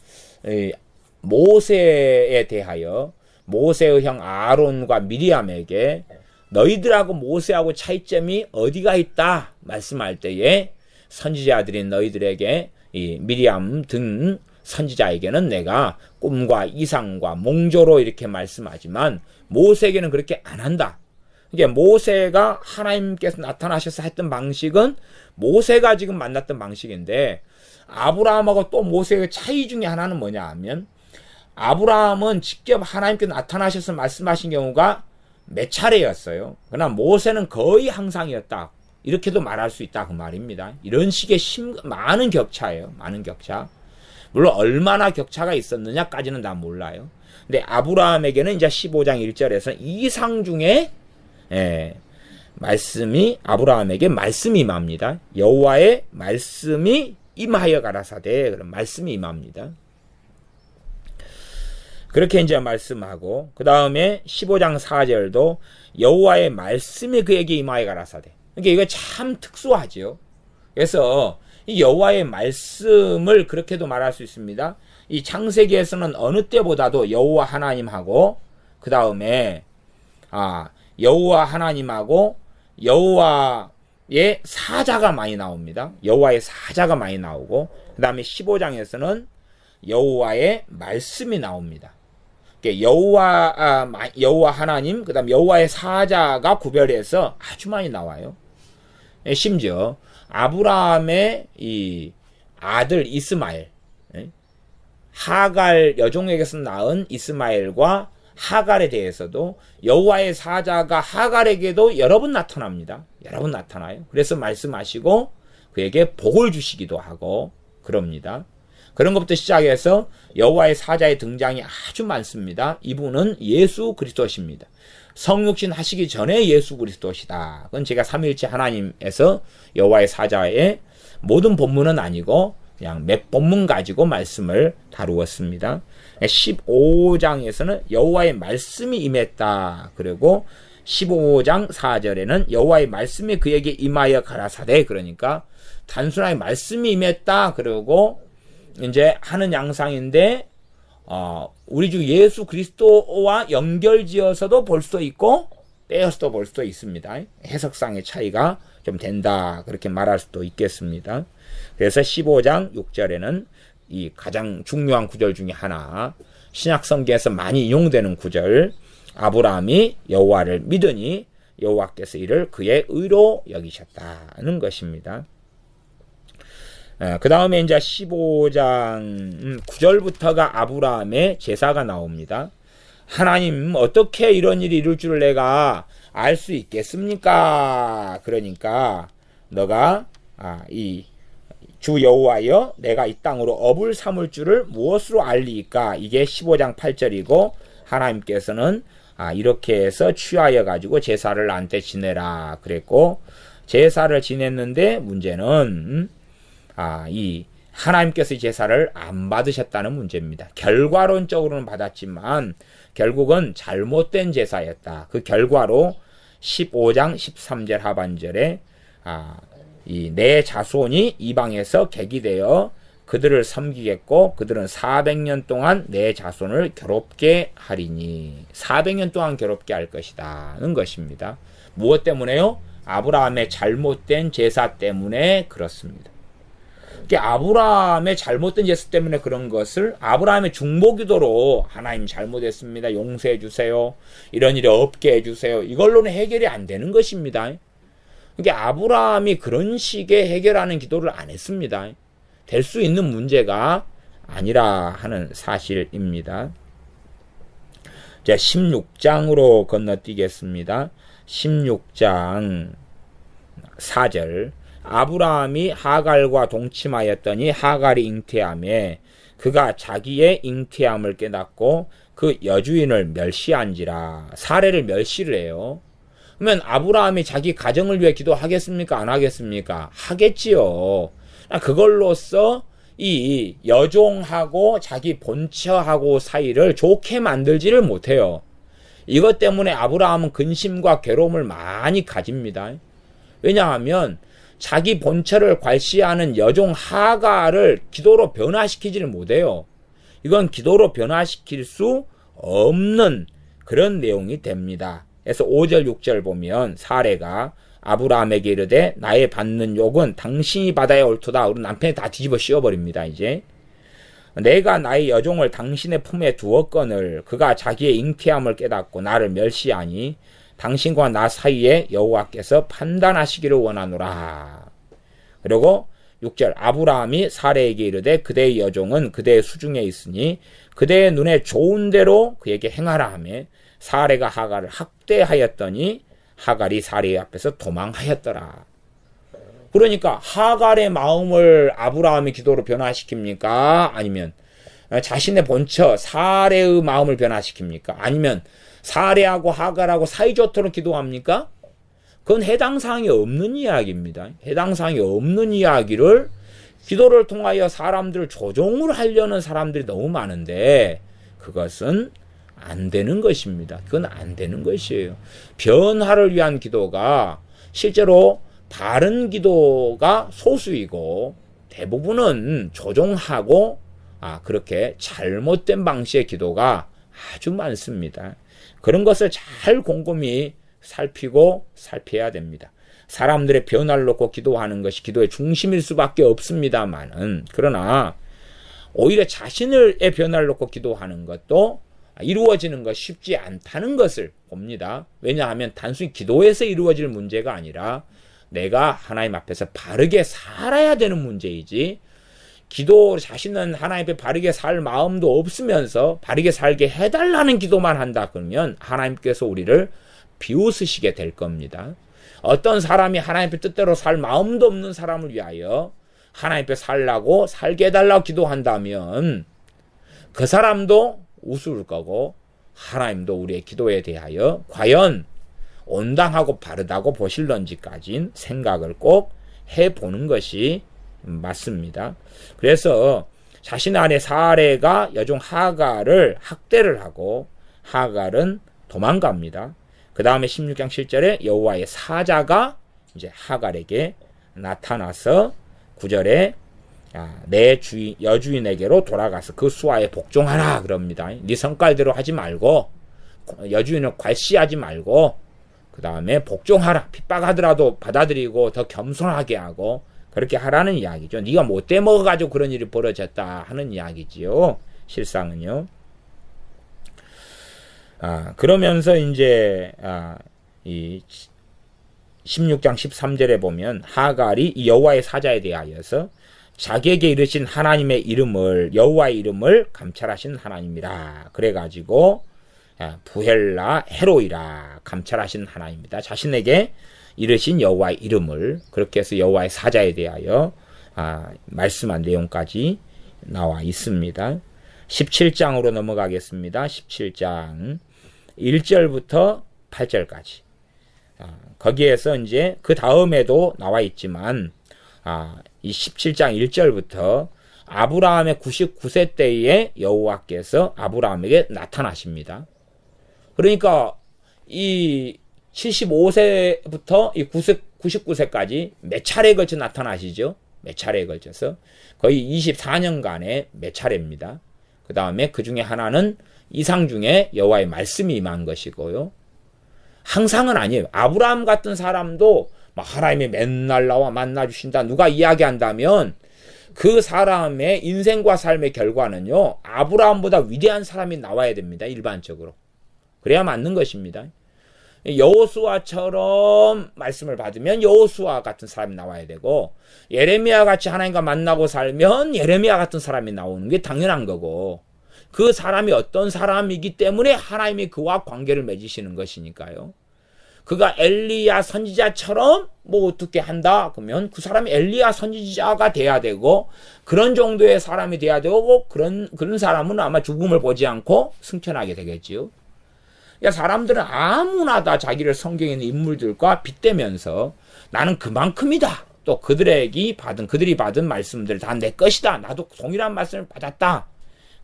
Speaker 1: 모세에 대하여 모세의 형 아론과 미리암에게 너희들하고 모세하고 차이점이 어디가 있다 말씀할 때에 선지자들인 너희들에게 이 미리암 등 선지자에게는 내가 꿈과 이상과 몽조로 이렇게 말씀하지만 모세에게는 그렇게 안 한다. 이게 모세가 하나님께서 나타나셔서 했던 방식은 모세가 지금 만났던 방식인데 아브라함하고 또 모세의 차이 중에 하나는 뭐냐 하면 아브라함은 직접 하나님께 나타나셔서 말씀하신 경우가 몇 차례였어요. 그러나 모세는 거의 항상이었다. 이렇게도 말할 수 있다 그 말입니다. 이런 식의 많은 격차예요. 많은 격차. 물론 얼마나 격차가 있었느냐까지는 난 몰라요. 근데 아브라함에게는 이제 15장 1절에서 이상 중에 말씀이 아브라함에게 말씀이 임합니다. 여호와의 말씀이 임하여 가라사대 그런 말씀이 임합니다. 그렇게 이제 말씀하고 그 다음에 15장 4절도 여호와의 말씀이 그에게 임하여 가라사대. 그러니까 이거 참 특수하죠. 그래서 이 여호와의 말씀을 그렇게도 말할 수 있습니다. 이 창세기에서는 어느 때보다도 여호와 하나님하고 그 다음에 여호와 하나님하고 여호와의 사자가 많이 나옵니다. 여호와의 사자가 많이 나오고 그 다음에 15장에서는 여호와의 말씀이 나옵니다. 여호와 하나님 그 다음 여호와의 사자가 구별해서 아주 많이 나와요. 심지어 아브라함의 이 아들 이스마엘 하갈 여종에게서 낳은 이스마엘과 하갈에 대해서도 여호와의 사자가 하갈에게도 여러 번 나타납니다. 여러 번 나타나요. 그래서 말씀하시고 그에게 복을 주시기도 하고 그럽니다. 그런 것부터 시작해서 여호와의 사자의 등장이 아주 많습니다. 이분은 예수 그리스도십니다. 성육신 하시기 전에 예수 그리스도시다. 그건 제가 삼위일체 하나님에서 여호와의 사자의 모든 본문은 아니고 그냥 몇 본문 가지고 말씀을 다루었습니다. 15장에서는 여호와의 말씀이 임했다. 그리고 15장 4절에는 여호와의 말씀이 그에게 임하여 가라사대, 그러니까 단순하게 말씀이 임했다 그러고 이제 하는 양상인데 우리 주 예수 그리스도와 연결지어서도 볼 수도 있고 빼어서도 볼 수도 있습니다. 해석상의 차이가 좀 된다 그렇게 말할 수도 있겠습니다. 그래서 15장 6절에는 이 가장 중요한 구절 중에 하나, 신약 성경에서 많이 인용되는 구절, 아브라함이 여호와를 믿으니 여호와께서 이를 그의 의로 여기셨다는 것입니다. 그 다음에 이제 15장 9절부터가 아브라함의 제사가 나옵니다. 하나님, 어떻게 이런 일이 이룰 줄 내가 알 수 있겠습니까? 그러니까 너가 이 주 여호와여, 내가 이 땅으로 업을 삼을 줄을 무엇으로 알리까? 이게 15장 8절이고 하나님께서는 이렇게 해서 취하여 가지고 제사를 나한테 지내라 그랬고, 제사를 지냈는데 문제는 이 하나님께서 제사를 안 받으셨다는 문제입니다. 결과론적으로는 받았지만 결국은 잘못된 제사였다. 그 결과로 15장 13절 하반절에 이 내 자손이 이방에서 객이되어 그들을 섬기겠고 그들은 400년 동안 내 자손을 괴롭게 하리니, 400년 동안 괴롭게 할 것이다는 것입니다. 무엇 때문에요? 아브라함의 잘못된 제사 때문에 그렇습니다. 아브라함의 잘못된 제사 때문에 그런 것을 아브라함의 중보기도로 하나님 잘못했습니다, 용서해 주세요, 이런 일이 없게 해주세요, 이걸로는 해결이 안 되는 것입니다. 그러니까 아브라함이 그런 식의 해결하는 기도를 안 했습니다. 될 수 있는 문제가 아니라 하는 사실입니다. 자, 16장으로 건너뛰겠습니다. 16장 4절, 아브라함이 하갈과 동침하였더니 하갈이 잉태하며 그가 자기의 잉태함을 깨닫고 그 여주인을 멸시한지라. 사례를 멸시를 해요. 그러면 아브라함이 자기 가정을 위해 기도하겠습니까? 안 하겠습니까? 하겠지요. 그걸로써 이 여종하고 자기 본처하고 사이를 좋게 만들지를 못해요. 이것 때문에 아브라함은 근심과 괴로움을 많이 가집니다. 왜냐하면 자기 본처를 괄시하는 여종 하갈을 기도로 변화시키지를 못해요. 이건 기도로 변화시킬 수 없는 그런 내용이 됩니다. 그래서 5절 6절 보면 사례가 아브라함에게 이르되 나의 받는 욕은 당신이 받아야 옳도다. 우리 남편이 다 뒤집어 씌워버립니다. 이제 내가 나의 여종을 당신의 품에 두었거늘 그가 자기의 잉태함을 깨닫고 나를 멸시하니 당신과 나 사이에 여호와께서 판단하시기를 원하노라. 그리고 6절 아브라함이 사례에게 이르되 그대의 여종은 그대의 수중에 있으니 그대의 눈에 좋은 대로 그에게 행하라 하며 사례가 하갈을 학대하였더니 하갈이 사례 앞에서 도망하였더라. 그러니까 하갈의 마음을 아브라함이 기도로 변화시킵니까? 아니면 자신의 본처 사례의 마음을 변화시킵니까? 아니면 사례하고 하갈하고 사이좋도록 기도합니까? 그건 해당 사항이 없는 이야기입니다. 해당 사항이 없는 이야기를 기도를 통하여 사람들을 조종을 하려는 사람들이 너무 많은데 그것은 안 되는 것입니다. 그건 안 되는 것이에요. 변화를 위한 기도가 실제로 바른 기도가 소수이고 대부분은 조종하고 그렇게 잘못된 방식의 기도가 아주 많습니다. 그런 것을 잘 곰곰이 살피고 살펴야 됩니다. 사람들의 변화를 놓고 기도하는 것이 기도의 중심일 수밖에 없습니다만은, 그러나 오히려 자신의 변화를 놓고 기도하는 것도 이루어지는 것이 쉽지 않다는 것을 봅니다. 왜냐하면 단순히 기도에서 이루어질 문제가 아니라 내가 하나님 앞에서 바르게 살아야 되는 문제이지, 기도 자신은 하나님 앞에 바르게 살 마음도 없으면서 바르게 살게 해달라는 기도만 한다 그러면 하나님께서 우리를 비웃으시게 될 겁니다. 어떤 사람이 하나님 앞에 뜻대로 살 마음도 없는 사람을 위하여 하나님 앞에 살라고 살게 해달라고 기도한다면 그 사람도 우스울 거고 하나님도 우리의 기도에 대하여 과연 온당하고 바르다고 보실런지까지는 생각을 꼭 해보는 것이 맞습니다. 그래서 자신 안에 사례가 여종 하갈을 학대를 하고 하갈은 도망갑니다. 그 그 다음에 16장 7절에 여호와의 사자가 이제 하갈에게 나타나서 9절에 내 여주인에게로 돌아가서 그 수하에 복종하라 그럽니다. 네 성깔대로 하지 말고 여주인을 괄시하지 말고 그 다음에 복종하라. 핍박하더라도 받아들이고 더 겸손하게 하고 그렇게 하라는 이야기죠. 네가 못돼 먹어가지고 그런 일이 벌어졌다 하는 이야기지요. 실상은요. 그러면서 이제 이 16장 13절에 보면 하갈이 이 여호와의 사자에 대하여서 자기에게 이르신 하나님의 이름을 여호와의 이름을 감찰하신 하나님이라 그래가지고 부헬라 헤로이라 감찰하신 하나님이다. 자신에게 이르신 여호와의 이름을 그렇게 해서 여호와의 사자에 대하여 말씀한 내용까지 나와 있습니다. 17장으로 넘어가겠습니다. 17장 1절부터 8절까지 거기에서 이제 그 다음에도 나와 있지만 이 17장 1절부터 아브라함의 99세 때에 여호와께서 아브라함에게 나타나십니다. 그러니까 이 75세부터 이 99세까지 몇 차례에 걸쳐 나타나시죠. 몇 차례에 걸쳐서 거의 24년간의 몇 차례입니다. 그 다음에 그 중에 하나는 이상 중에 여호와의 말씀이 임한 것이고요. 항상은 아니에요. 아브라함 같은 사람도 하나님이 맨날 나와 만나주신다 누가 이야기한다면 그 사람의 인생과 삶의 결과는요 아브라함보다 위대한 사람이 나와야 됩니다. 일반적으로. 그래야 맞는 것입니다. 여호수아처럼 말씀을 받으면 여호수아 같은 사람이 나와야 되고 예레미야 같이 하나님과 만나고 살면 예레미야 같은 사람이 나오는 게 당연한 거고 그 사람이 어떤 사람이기 때문에 하나님이 그와 관계를 맺으시는 것이니까요. 그가 엘리야 선지자처럼 어떻게 한다 그러면 그 사람이 엘리야 선지자가 돼야 되고 그런 정도의 사람이 돼야 되고 그런 사람은 아마 죽음을 보지 않고 승천하게 되겠지요. 사람들은 아무나 다 자기를 성경에 있는 인물들과 빗대면서 나는 그만큼이다. 또 그들이 받은 말씀들 다 내 것이다. 나도 동일한 말씀을 받았다.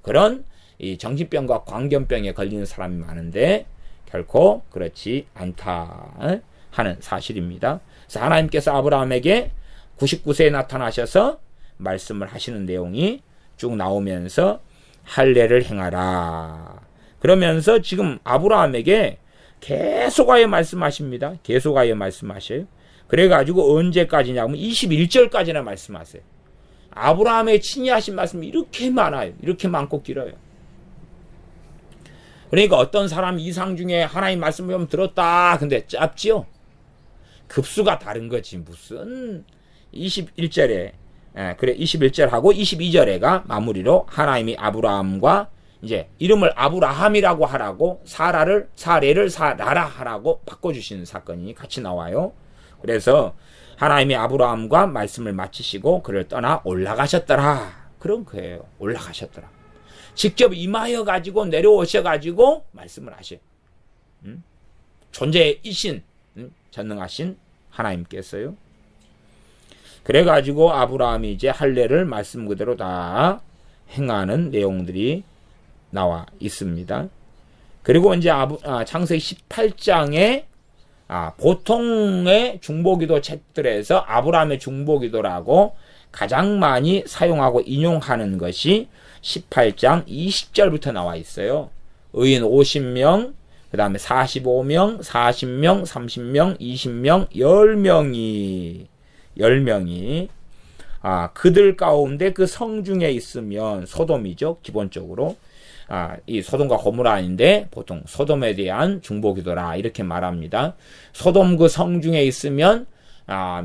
Speaker 1: 그런 이 정신병과 광견병에 걸리는 사람이 많은데 결코 그렇지 않다 하는 사실입니다. 그래서 하나님께서 아브라함에게 99세에 나타나셔서 말씀을 하시는 내용이 쭉 나오면서 할례를 행하라. 그러면서 지금 아브라함에게 계속하여 말씀하십니다. 계속하여 말씀하셔요. 그래가지고 언제까지냐 하면 21절까지나 말씀하세요. 아브라함의 친히 하신 말씀이 이렇게 많아요. 이렇게 많고 길어요. 그러니까 어떤 사람 이상 중에 하나님 말씀을 좀 들었다. 근데 짧지요? 급수가 다른 거지. 무슨 21절에 그래 21절하고 22절에가 마무리로 하나님이 아브라함과 이제 이름을 아브라함이라고 하라고 사례를 사라라 하라고 바꿔주시는 사건이 같이 나와요. 그래서 하나님이 아브라함과 말씀을 마치시고 그를 떠나 올라가셨더라. 그런 거예요. 올라가셨더라. 직접 임하여 가지고 내려오셔 가지고 말씀을 하셔요. 존재의 이신 전능하신 하나님께서요. 그래 가지고 아브라함이 이제 할례를 말씀 그대로 다 행하는 내용들이 나와 있습니다. 그리고 이제 창세기 18장에 보통의 중보기도 책들에서 아브라함의 중보기도라고 가장 많이 사용하고 인용하는 것이 18장 20절부터 나와 있어요. 의인 50명, 그 다음에 45명, 40명, 30명, 20명, 10명이 그들 가운데 그 성중에 있으면 소돔이죠. 기본적으로 이 소돔과 고모라인데 보통 소돔에 대한 중보기도라 이렇게 말합니다. 소돔 그 성중에 있으면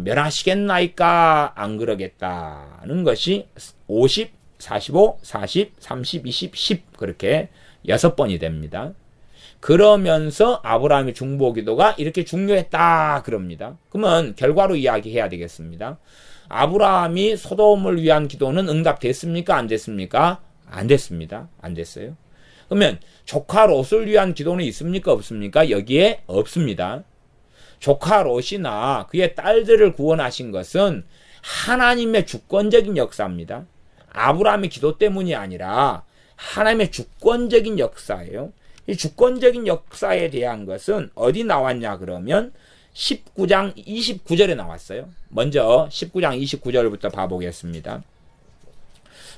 Speaker 1: 멸하시겠나이까 안 그러겠다는 것이 50, 45, 40, 30, 20, 10 그렇게 6번이 됩니다. 그러면서 아브라함의 중보기도가 이렇게 중요했다 그럽니다. 그러면 결과로 이야기해야 되겠습니다. 아브라함이 소돔을 위한 기도는 응답됐습니까? 안 됐습니까? 안 됐습니다. 안 됐어요. 그러면 조카 롯을 위한 기도는 있습니까? 없습니까? 여기에 없습니다. 조카 롯이나 그의 딸들을 구원하신 것은 하나님의 주권적인 역사입니다. 아브라함의 기도 때문이 아니라 하나님의 주권적인 역사예요. 이 주권적인 역사에 대한 것은 어디 나왔냐 그러면 19장 29절에 나왔어요. 먼저 19장 29절부터 봐보겠습니다.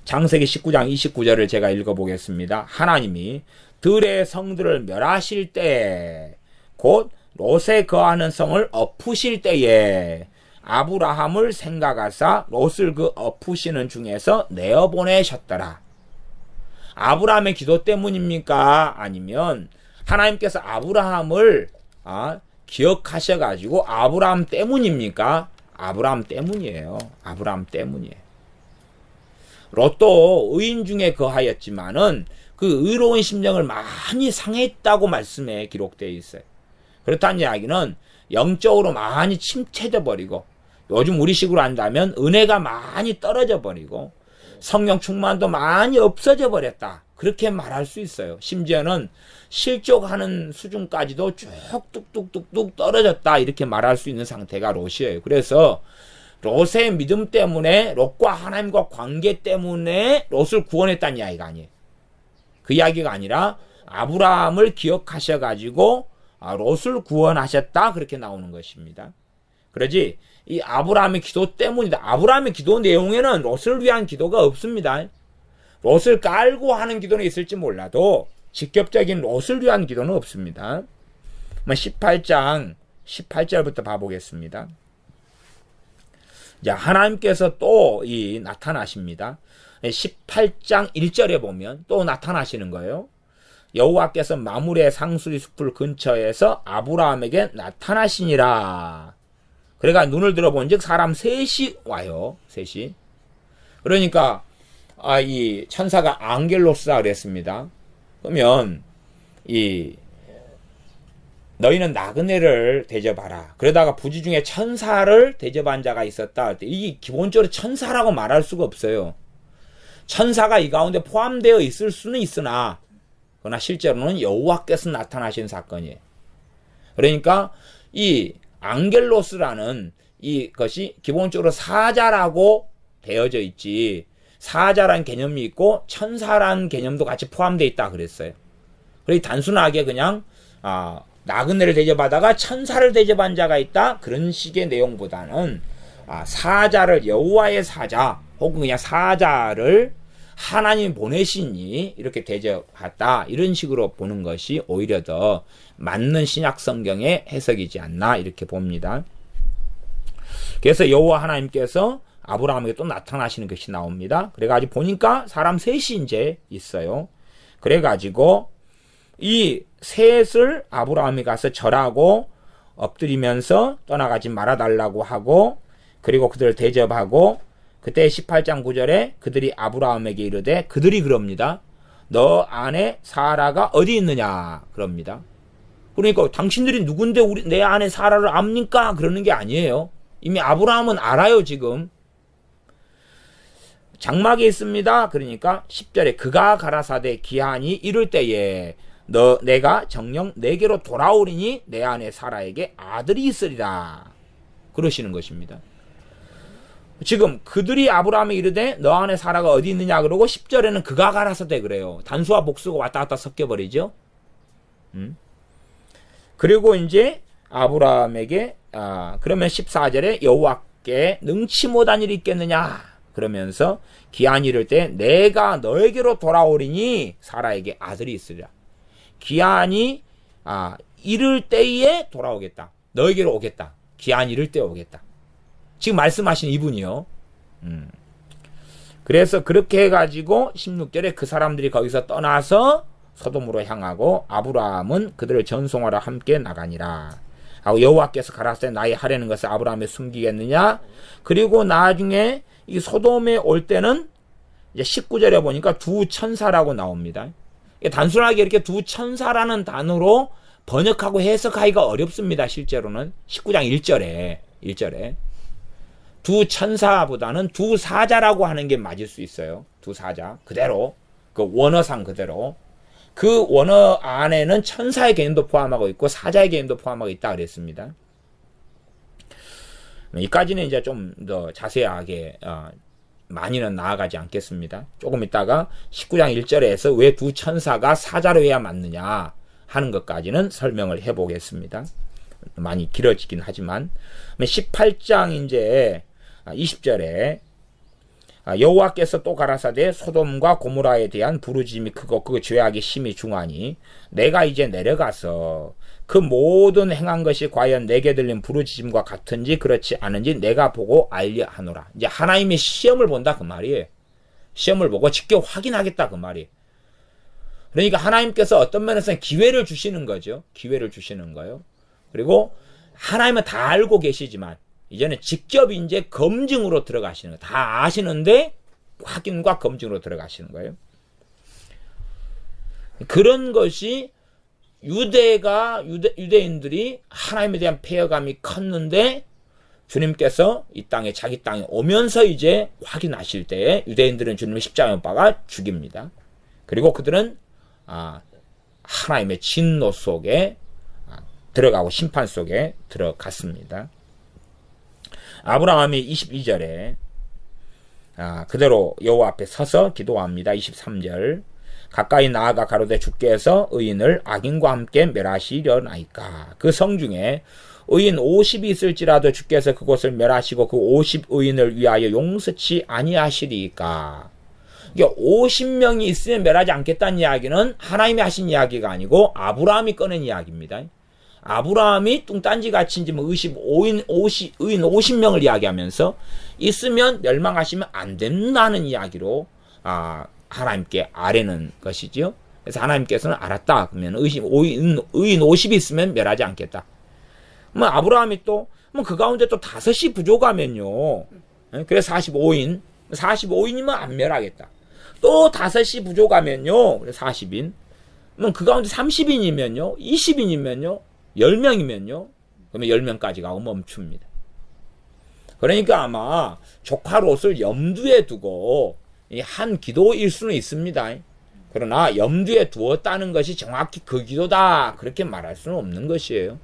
Speaker 1: 창세기 19장 29절을 제가 읽어보겠습니다. 하나님이 들의 성들을 멸하실 때 곧 롯에 거하는 성을 엎으실 때에 아브라함을 생각하사 롯을 그 엎으시는 중에서 내어보내셨더라. 아브라함의 기도 때문입니까? 아니면 하나님께서 아브라함을 기억하셔가지고 아브라함 때문입니까? 아브라함 때문이에요. 아브라함 때문이에요. 롯도 의인 중에 거하였지만은 그 의로운 심령을 많이 상했다고 말씀에 기록되어 있어요. 그렇다는 이야기는 영적으로 많이 침체돼 버리고, 요즘 우리식으로 한다면 은혜가 많이 떨어져 버리고 성령 충만도 많이 없어져 버렸다, 그렇게 말할 수 있어요. 심지어는 실족하는 수준까지도 쭉 뚝뚝뚝뚝 떨어졌다, 이렇게 말할 수 있는 상태가 롯이에요. 그래서 롯의 믿음 때문에, 롯과 하나님과 관계 때문에 롯을 구원했다는 이야기가 아니에요. 그 이야기가 아니라 아브라함을 기억하셔가지고 롯을 구원하셨다, 그렇게 나오는 것입니다. 그러지 이 아브라함의 기도 때문이다. 아브라함의 기도 내용에는 롯을 위한 기도가 없습니다. 롯을 깔고 하는 기도는 있을지 몰라도 직접적인 롯을 위한 기도는 없습니다. 18장 18절부터 봐보겠습니다. 자, 하나님께서 또 나타나십니다. 18장 1절에 보면 또 나타나시는 거예요. 여호와께서 마므레 상수리 숲을 근처에서 아브라함에게 나타나시니라. 그러니까 눈을 들어본 즉 사람 셋이 와요. 셋이. 그러니까 이 천사가 앙겔로스라 그랬습니다. 그러면 너희는 나그네를 대접하라. 그러다가 부지 중에 천사를 대접한 자가 있었다 할 때, 이 기본적으로 천사라고 말할 수가 없어요. 천사가 이 가운데 포함되어 있을 수는 있으나, 그러나 실제로는 여호와께서 나타나신 사건이에요. 그러니까 이 앙겔로스라는 이것이 기본적으로 사자라고 되어져 있지, 사자란 개념이 있고 천사란 개념도 같이 포함되어 있다 그랬어요. 그러니 단순하게 그냥 나그네를 대접하다가 천사를 대접한 자가 있다, 그런 식의 내용보다는 사자를, 여호와의 사자 혹은 그냥 사자를 하나님 보내시니 이렇게 대접했다, 이런 식으로 보는 것이 오히려 더 맞는 신약 성경의 해석이지 않나, 이렇게 봅니다. 그래서 여호와 하나님께서 아브라함에게 또 나타나시는 것이 나옵니다. 그래가지고 보니까 사람 셋이 이제 있어요. 그래가지고 이 셋을 아브라함이 가서 절하고 엎드리면서 떠나가지 말아달라고 하고, 그리고 그들을 대접하고, 그때 18장 9절에 그들이 아브라함에게 이르되, 그들이 그럽니다. 너 안에 사라가 어디 있느냐 그럽니다. 그러니까 당신들이 누군데 내 안에 사라를 압니까? 그러는 게 아니에요. 이미 아브라함은 알아요. 지금 장막에 있습니다. 그러니까 10절에 그가 가라사대 기한이 이를 때에 내가 정녕 내게로 돌아오리니 내 안에 사라에게 아들이 있으리라, 그러시는 것입니다. 지금 그들이 아브라함에 이르되 너 안에 사라가 어디 있느냐 그러고, 10절에는 그가 가라사대 그래요. 단수와 복수가 왔다 갔다 섞여버리죠. 그리고 이제 아브라함에게 그러면 14절에 여호와께 능치 못한 일이 있겠느냐 그러면서 기한이 이를 때 내가 너에게로 돌아오리니 사라에게 아들이 있으리라. 기한이 이를 때에 돌아오겠다, 너에게로 오겠다, 기한이 이를 때에 오겠다, 지금 말씀하신 이분이요. 그래서 그렇게 해가지고 16절에 그 사람들이 거기서 떠나서 소돔으로 향하고 아브라함은 그들을 전송하러 함께 나가니라 하고, 여호와께서 가라사대 나의 하려는 것을 아브라함에 숨기겠느냐. 그리고 나중에 이 소돔에 올 때는 이제 19절에 보니까 두 천사라고 나옵니다. 단순하게 이렇게 두 천사라는 단어로 번역하고 해석하기가 어렵습니다. 실제로는 19장 1절에 두 천사보다는 두 사자라고 하는 게 맞을 수 있어요. 두 사자 그대로, 그 원어상 그대로. 그 원어 안에는 천사의 개념도 포함하고 있고 사자의 개념도 포함하고 있다 그랬습니다. 이까지는 이제 좀 더 자세하게 많이는 나아가지 않겠습니다. 조금 있다가 19장 1절에서 왜 두 천사가 사자로 해야 맞느냐 하는 것까지는 설명을 해보겠습니다. 많이 길어지긴 하지만 18장 이제 20절에 여호와께서 또 가라사대 소돔과 고모라에 대한 부르짖음이 크고 그 죄악이 심히 중하니 내가 이제 내려가서 그 모든 행한 것이 과연 내게 들린 부르짖음과 같은지 그렇지 않은지 내가 보고 알려 하노라. 이제 하나님이 시험을 본다 그 말이에요. 시험을 보고 직접 확인하겠다 그 말이에요. 그러니까 하나님께서 어떤 면에서는 기회를 주시는 거죠. 기회를 주시는 거예요. 그리고 하나님은 다 알고 계시지만 이제는 직접 이제 검증으로 들어가시는 거예요. 다 아시는데 확인과 검증으로 들어가시는 거예요. 그런 것이 유대인들이 하나님에 대한 폐허감이 컸는데 주님께서 이 땅에 자기 땅에 오면서 이제 확인하실 때에 유대인들은 주님의 십자가에 못 박아 죽입니다. 그리고 그들은 하나님의 진노 속에 들어가고 심판 속에 들어갔습니다. 아브라함이 22절에 그대로 여호와 앞에 서서 기도합니다. 23절 가까이 나아가 가로되 주께서 의인을 악인과 함께 멸하시려나이까. 그 성 중에 의인 50이 있을지라도 주께서 그곳을 멸하시고 그 50 의인을 위하여 용서치 아니하시리까. 그러니까 50명이 있으면 멸하지 않겠다는 이야기는 하나님이 하신 이야기가 아니고 아브라함이 꺼낸 이야기입니다. 아브라함이 뚱딴지같이 이제 의인 50명을 이야기하면서 있으면 멸망하시면 안 된다는 이야기로 하나님께 아뢰는 것이죠. 그래서 하나님께서는 알았다. 그러면 의인 50이 있으면 멸하지 않겠다. 뭐 아브라함이 또 그 가운데 또 5이 부족하면요. 그래서 45인이면 안 멸하겠다. 또 5이 부족하면요. 그래서 40인. 그 가운데 30인이면요. 20인이면요. 10명이면요. 그러면 10명까지 가고 멈춥니다. 그러니까 아마 조카 롯을 염두에 두고 한 기도일 수는 있습니다. 그러나 염두에 두었다는 것이 정확히 그 기도다 그렇게 말할 수는 없는 것이에요.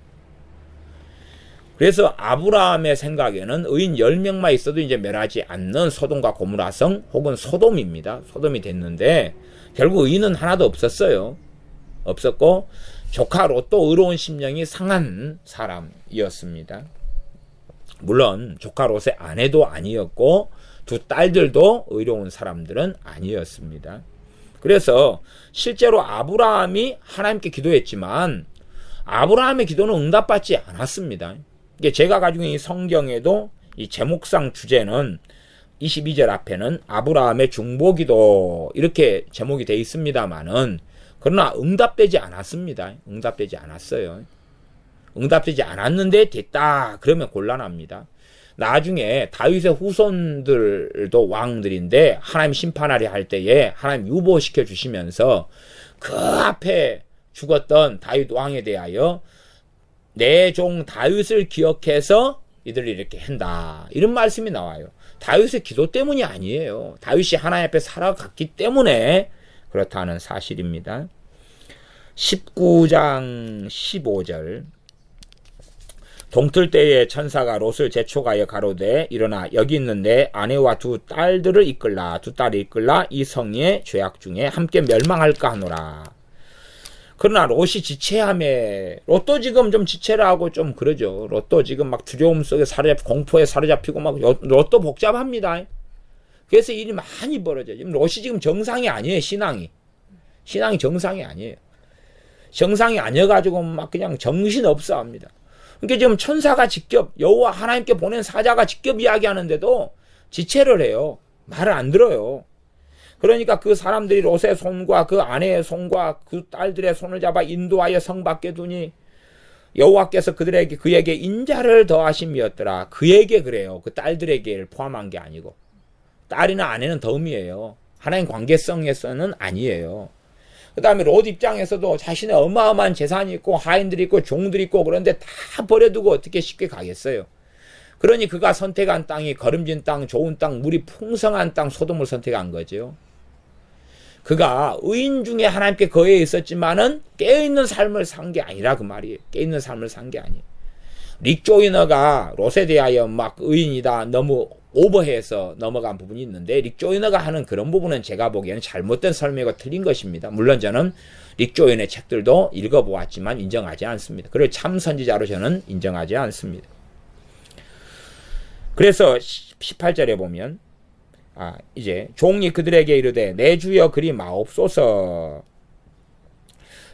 Speaker 1: 그래서 아브라함의 생각에는 의인 10명만 있어도 이제 멸하지 않는 소돔과 고모라성 혹은 소돔입니다. 소돔이 됐는데 결국 의인은 하나도 없었어요. 없었고 조카 롯도 의로운 심령이 상한 사람이었습니다. 물론 조카 롯의 아내도 아니었고 두 딸들도 의로운 사람들은 아니었습니다. 그래서 실제로 아브라함이 하나님께 기도했지만 아브라함의 기도는 응답받지 않았습니다. 제가 가지고 있는 이 성경에도 이 제목상 주제는 22절 앞에는 아브라함의 중보기도 이렇게 제목이 되어 있습니다만은 그러나 응답되지 않았습니다. 응답되지 않았어요. 응답되지 않았는데 됐다 그러면 곤란합니다. 나중에 다윗의 후손들도 왕들인데 하나님 심판하려 할 때에 하나님 유보시켜 주시면서 그 앞에 죽었던 다윗 왕에 대하여 내 종 다윗을 기억해서 이들이 이렇게 한다. 이런 말씀이 나와요. 다윗의 기도 때문이 아니에요. 다윗이 하나님 앞에 살아갔기 때문에 그렇다는 사실입니다. 19장 15절 동틀 때에 천사가 롯을 재촉하여 가로되 일어나 여기 있는데 아내와 두 딸들을 이끌라. 두 딸이 이끌라 이 성의 죄악 중에 함께 멸망할까 하노라. 그러나 롯이 지체함에 롯도 지금 좀 지체를 하고 좀 그러죠. 롯도 지금 막 두려움 속에 공포에 사로잡히고 막 롯도 복잡합니다. 그래서 일이 많이 벌어져요. 지금 롯이 지금 정상이 아니에요. 신앙이 정상이 아니에요. 정상이 아니어가지고 막 그냥 정신없어 합니다. 그러니까 지금 천사가 직접 여호와 하나님께 보낸 사자가 직접 이야기하는데도 지체를 해요. 말을 안 들어요. 그러니까 그 사람들이 롯의 손과 그 아내의 손과 그 딸들의 손을 잡아 인도하여 성 밖에 두니 여호와께서 그에게 인자를 더하심이었더라. 그에게 그래요. 그 딸들에게 포함한 게 아니고 딸이나 아내는 덤이에요. 하나님 관계성에서는 아니에요. 그 다음에 롯 입장에서도 자신의 어마어마한 재산이 있고 하인들이 있고 종들이 있고 그런데 다 버려두고 어떻게 쉽게 가겠어요. 그러니 그가 선택한 땅이 거름진 땅, 좋은 땅, 물이 풍성한 땅 소돔을 선택한 거죠. 그가 의인 중에 하나님께 거해 있었지만은 깨어있는 삶을 산 게 아니라 그 말이에요. 깨어있는 삶을 산 게 아니에요. 릭 조이너가 롯에 대하여 막 의인이다 너무 오버해서 넘어간 부분이 있는데 릭 조이너가 하는 그런 부분은 제가 보기에는 잘못된 설명이고 틀린 것입니다. 물론 저는 릭 조이너의 책들도 읽어보았지만 인정하지 않습니다. 그를 참 선지자로 저는 인정하지 않습니다. 그래서 18절에 보면 이제 종이 그들에게 이르되 내 주여 그리 마옵소서.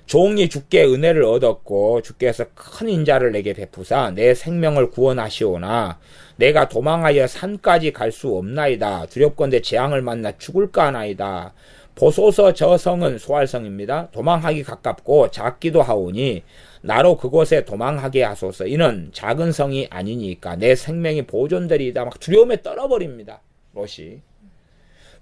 Speaker 1: 종이 주께 은혜를 얻었고 주께서 큰 인자를 내게 베푸사 내 생명을 구원하시오나 내가 도망하여 산까지 갈 수 없나이다. 두렵건대 재앙을 만나 죽을까 하나이다. 보소서 저 성은 소알성입니다. 도망하기 가깝고 작기도 하오니 나로 그곳에 도망하게 하소서. 이는 작은 성이 아니니까 내 생명이 보존되리이다. 막 두려움에 떨어버립니다. 롯이.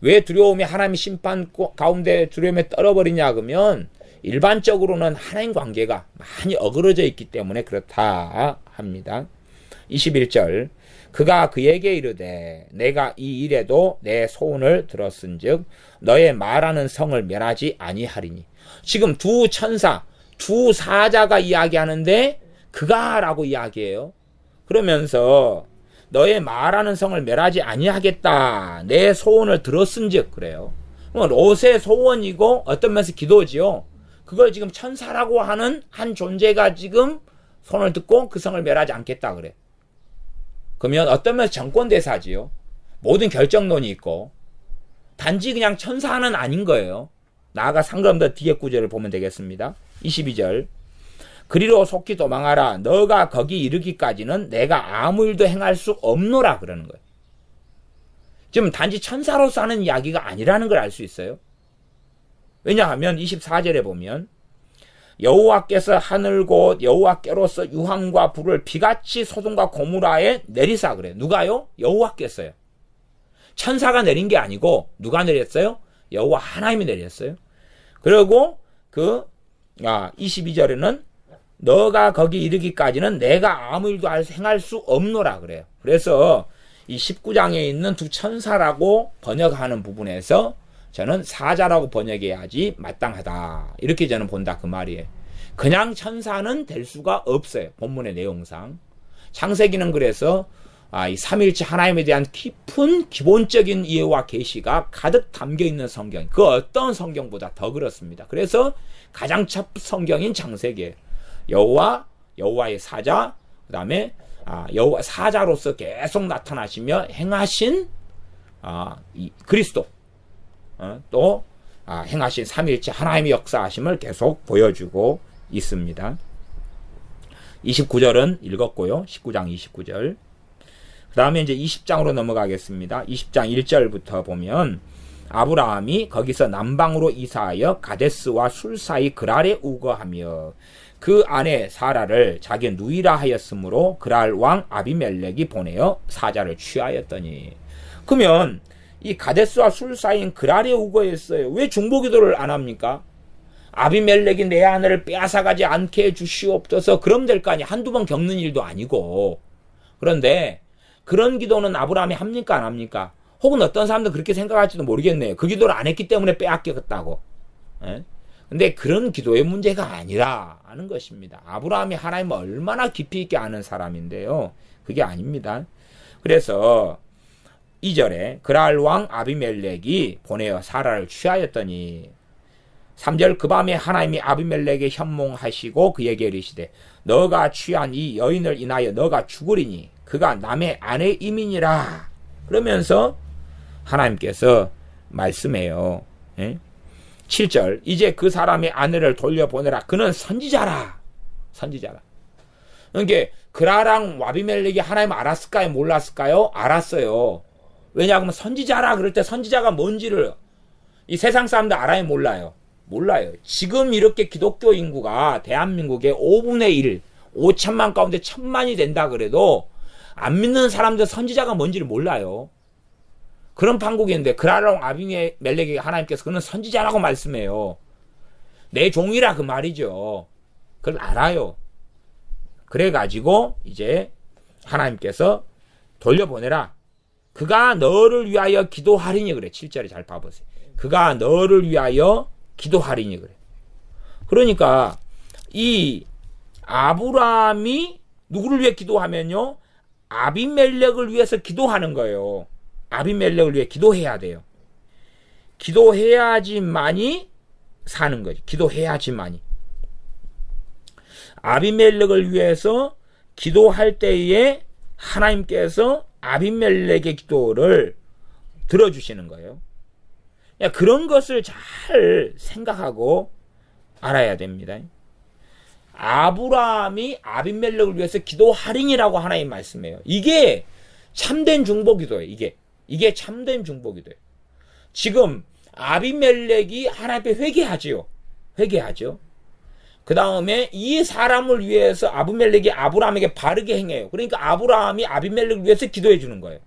Speaker 1: 왜 두려움이 하나님의 심판 가운데 두려움에 떨어버리냐 그러면 일반적으로는 하나님 관계가 많이 어그러져 있기 때문에 그렇다 합니다. 21절 그가 그에게 이르되 내가 이 일에도 내 소원을 들었은즉 너의 말하는 성을 멸하지 아니하리니. 지금 두 천사 두 사자가 이야기하는데 그가 라고 이야기해요. 그러면서 너의 말하는 성을 멸하지 아니하겠다. 내 소원을 들었은즉 그래요. 롯의 소원이고 어떤 면에서 기도지요. 그걸 지금 천사라고 하는 한 존재가 지금 손을 듣고 그 성을 멸하지 않겠다 그래. 그러면 어떤 면에서 정권대사지요. 모든 결정론이 있고 단지 그냥 천사는 아닌 거예요. 나아가 상금 더 뒤에 구절을 보면 되겠습니다. 22절 그리로 속히 도망하라. 너가 거기 이르기까지는 내가 아무 일도 행할 수 없노라 그러는 거예요. 지금 단지 천사로서 하는 이야기가 아니라는 걸 알 수 있어요. 왜냐하면 24절에 보면 여호와께서 하늘 곧 여호와께로서 유황과 불을 비같이 소돔과 고모라에 내리사 그래요. 누가요? 여호와께서요. 천사가 내린 게 아니고 누가 내렸어요? 여호와 하나님이 내렸어요. 그리고 22절에는 너가 거기 이르기까지는 내가 아무 일도 행할 수 없노라 그래요. 그래서 이 19장에 있는 두 천사라고 번역하는 부분에서 저는 사자라고 번역해야지 마땅하다. 이렇게 저는 본다 그 말이에요. 그냥 천사는 될 수가 없어요. 본문의 내용상. 창세기는 그래서 이 삼일체 하나님에 대한 깊은 기본적인 이해와 계시가 가득 담겨있는 성경. 그 어떤 성경보다 더 그렇습니다. 그래서 가장 첫 성경인 창세기예요. 여호와의 사자, 그 다음에 여호와 사자로서 계속 나타나시며 행하신 이 그리스도, 또 행하신 삼일체 하나님의 역사하심을 계속 보여주고 있습니다. 29절은 읽었고요. 19장 29절. 그 다음에 이제 20장으로 넘어가겠습니다. 20장 1절부터 보면 아브라함이 거기서 남방으로 이사하여 가데스와 술 사이 그랄에 우거하며 그 아내 사라를 자기 누이라 하였으므로 그랄 왕 아비멜렉이 보내어 사자를 취하였더니. 그러면 이 가데스와 술 사이인 그랄에 우거했어요. 왜 중보기도를 안 합니까? 아비멜렉이 내 아내를 빼앗아가지 않게 해주시옵소서. 그럼 될 거 아니에요. 한두 번 겪는 일도 아니고. 그런데 그런 기도는 아브라함이 합니까 안 합니까? 혹은 어떤 사람들 그렇게 생각할지도 모르겠네요. 그 기도를 안 했기 때문에 빼앗겼다고. 근데 그런 기도의 문제가 아니라 하는 것입니다. 아브라함이 하나님을 얼마나 깊이 있게 아는 사람인데요. 그게 아닙니다. 그래서 2절에 그랄 왕 아비멜렉이 보내어 사라를 취하였더니 3절 그 밤에 하나님이 아비멜렉에 현몽하시고 그에게 이르시되 너가 취한 이 여인을 인하여 너가 죽으리니 그가 남의 아내임이니라. 그러면서 하나님께서 말씀해요. 7절 이제 그 사람의 아내를 돌려보내라. 그는 선지자라. 선지자라. 그러니까 그라랑 아비멜렉이 하나님 알았을까요? 몰랐을까요? 알았어요. 왜냐하면 선지자라 그럴 때 선지자가 뭔지를 이 세상 사람들 알아요? 몰라요? 몰라요. 지금 이렇게 기독교 인구가 대한민국의 5분의 1, 5천만 가운데 1,000만이 된다 그래도 안 믿는 사람들 선지자가 뭔지를 몰라요. 그런 판국인데 그라랑 아비멜렉에게 하나님께서 그는 선지자라고 말씀해요. 내 종이라 그 말이죠. 그걸 알아요. 그래가지고 이제 하나님께서 돌려보내라. 그가 너를 위하여 기도하리니 그래. 7절에 잘 봐보세요. 그가 너를 위하여 기도하리니 그래. 그러니까 이 아브라함이 누구를 위해 기도하면요? 아비멜렉을 위해서 기도하는 거예요. 아비멜렉을 위해 기도해야 돼요. 기도해야지만이 사는 거지. 기도해야지만이. 아비멜렉을 위해서 기도할 때에 하나님께서 아비멜렉의 기도를 들어주시는 거예요. 그런 것을 잘 생각하고 알아야 됩니다. 아브라함이 아비멜렉을 위해서 기도하리니라고 하나님 말씀해요. 이게 참된 중보기도예요. 이게 참된 중보기도예요. 지금 아비멜렉이 하나님 앞에 회개하지요. 그 다음에 이 사람을 위해서 아비멜렉이 아브라함에게 바르게 행해요. 그러니까 아브라함이 아비멜렉을 위해서 기도해 주는 거예요.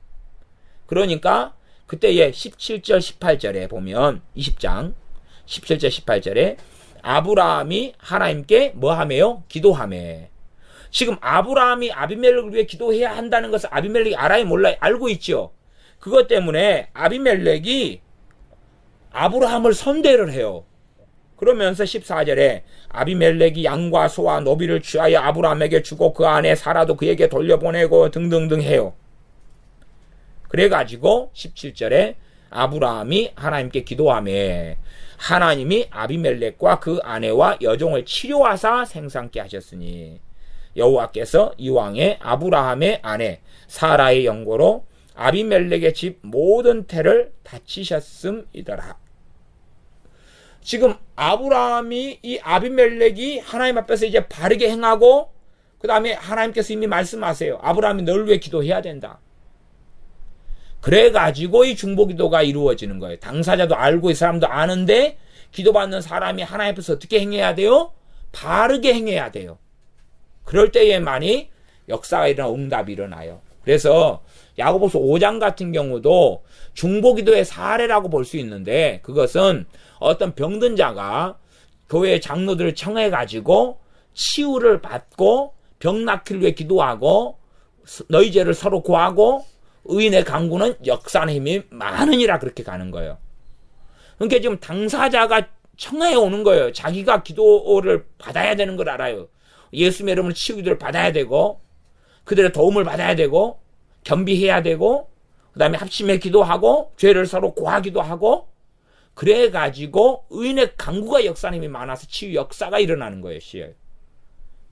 Speaker 1: 그러니까 그때의 17절 18절에 보면 20장 17절 18절에 아브라함이 하나님께 뭐하매요? 기도하매. 지금 아브라함이 아비멜렉을 위해 기도해야 한다는 것을 아비멜렉이 알아요? 몰라요? 알고 있죠. 그것 때문에 아비멜렉이 아브라함을 선대를 해요. 그러면서 14절에 아비멜렉이 양과 소와 노비를 취하여 아브라함에게 주고 그 안에 사라도 그에게 돌려보내고 등등등 해요. 그래가지고 17절에 아브라함이 하나님께 기도하매 하나님이 아비멜렉과 그 아내와 여종을 치료하사 생산케 하셨으니 여호와께서 이왕에 아브라함의 아내 사라의 영고로 아비멜렉의 집 모든 태를 다치셨음이더라. 지금 아브라함이 이 아비멜렉이 하나님 앞에서 이제 바르게 행하고 그 다음에 하나님께서 이미 말씀하세요. 아브라함이 널 위해 기도해야 된다. 그래가지고 이 중보기도가 이루어지는 거예요. 당사자도 알고 이 사람도 아는데 기도받는 사람이 하나님 앞에서 어떻게 행해야 돼요? 바르게 행해야 돼요. 그럴 때에만이 역사가 일어나 응답이 일어나요. 그래서 야고보서 5장 같은 경우도 중보기도의 사례라고 볼 수 있는데 그것은 어떤 병든 자가 교회 장로들을 청해가지고 치유를 받고 병 낫기를 위해 기도하고 너희 죄를 서로 고하고 의인의 강구는 역사의 힘이 많으니라 그렇게 가는 거예요. 그러니까 지금 당사자가 청해 오는 거예요. 자기가 기도를 받아야 되는 걸 알아요. 예수님의 이름으로 치유 기도를 받아야 되고 그들의 도움을 받아야 되고 겸비해야 되고 그 다음에 합심해 기도하고 죄를 서로 고하기도 하고 그래가지고 의인의 강구가 역사의 힘이 많아서 치유 역사가 일어나는 거예요.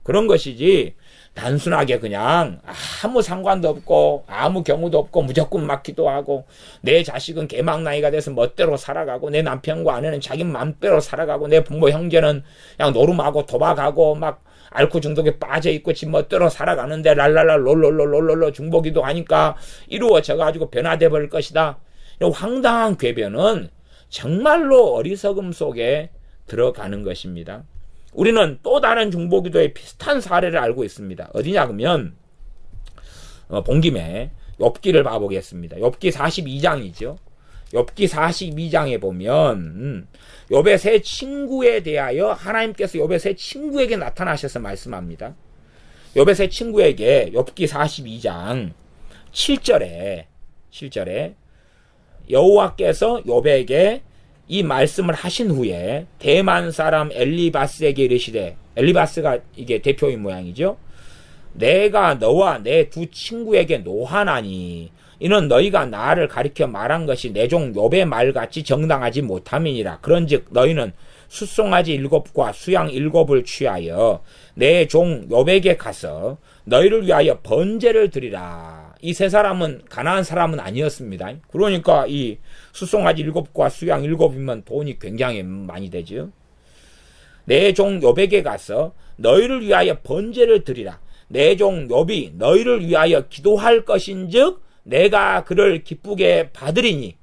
Speaker 1: 그런 것이지 단순하게 그냥 아무 상관도 없고 아무 경우도 없고 무조건 막 기도하고 내 자식은 개막나이가 돼서 멋대로 살아가고 내 남편과 아내는 자기 맘대로 살아가고 내 부모 형제는 그냥 노름하고 도박하고 막 알코올 중독에 빠져있고 지 멋대로 살아가는데 랄랄라 롤롤롤롤롤 중보기도 하니까 이루어져가지고 변화돼 버릴 것이다. 이런 황당한 궤변은 정말로 어리석음 속에 들어가는 것입니다. 우리는 또 다른 중보기도의 비슷한 사례를 알고 있습니다. 어디냐 그러면 본 김에 욥기를 봐보겠습니다. 욥기 42장이죠. 욥기 42장에 보면 욥의 세 친구에 대하여 하나님께서 욥의 세 친구에게 나타나셔서 말씀합니다. 욥의 세 친구에게 욥기 42장 7절에 여호와께서 욥에게 이 말씀을 하신 후에 대만 사람 엘리바스에게 이르시되, 엘리바스가 이게 대표인 모양이죠. 내가 너와 내 두 친구에게 노하나니 이는 너희가 나를 가리켜 말한 것이 내 종 욥의 말같이 정당하지 못함이니라. 그런즉 너희는 숫송아지 7과 수양 7을 취하여 내 종 욥에게 가서 너희를 위하여 번제를 드리라. 이 세 사람은 가나안 사람은 아니었습니다. 그러니까 이 숫송아지 7과 수양 7이면 돈이 굉장히 많이 되죠. 내 종 욥에게 가서 너희를 위하여 번제를 드리라. 내 종 욥이 너희를 위하여 기도할 것인즉 내가 그를 기쁘게 받으리니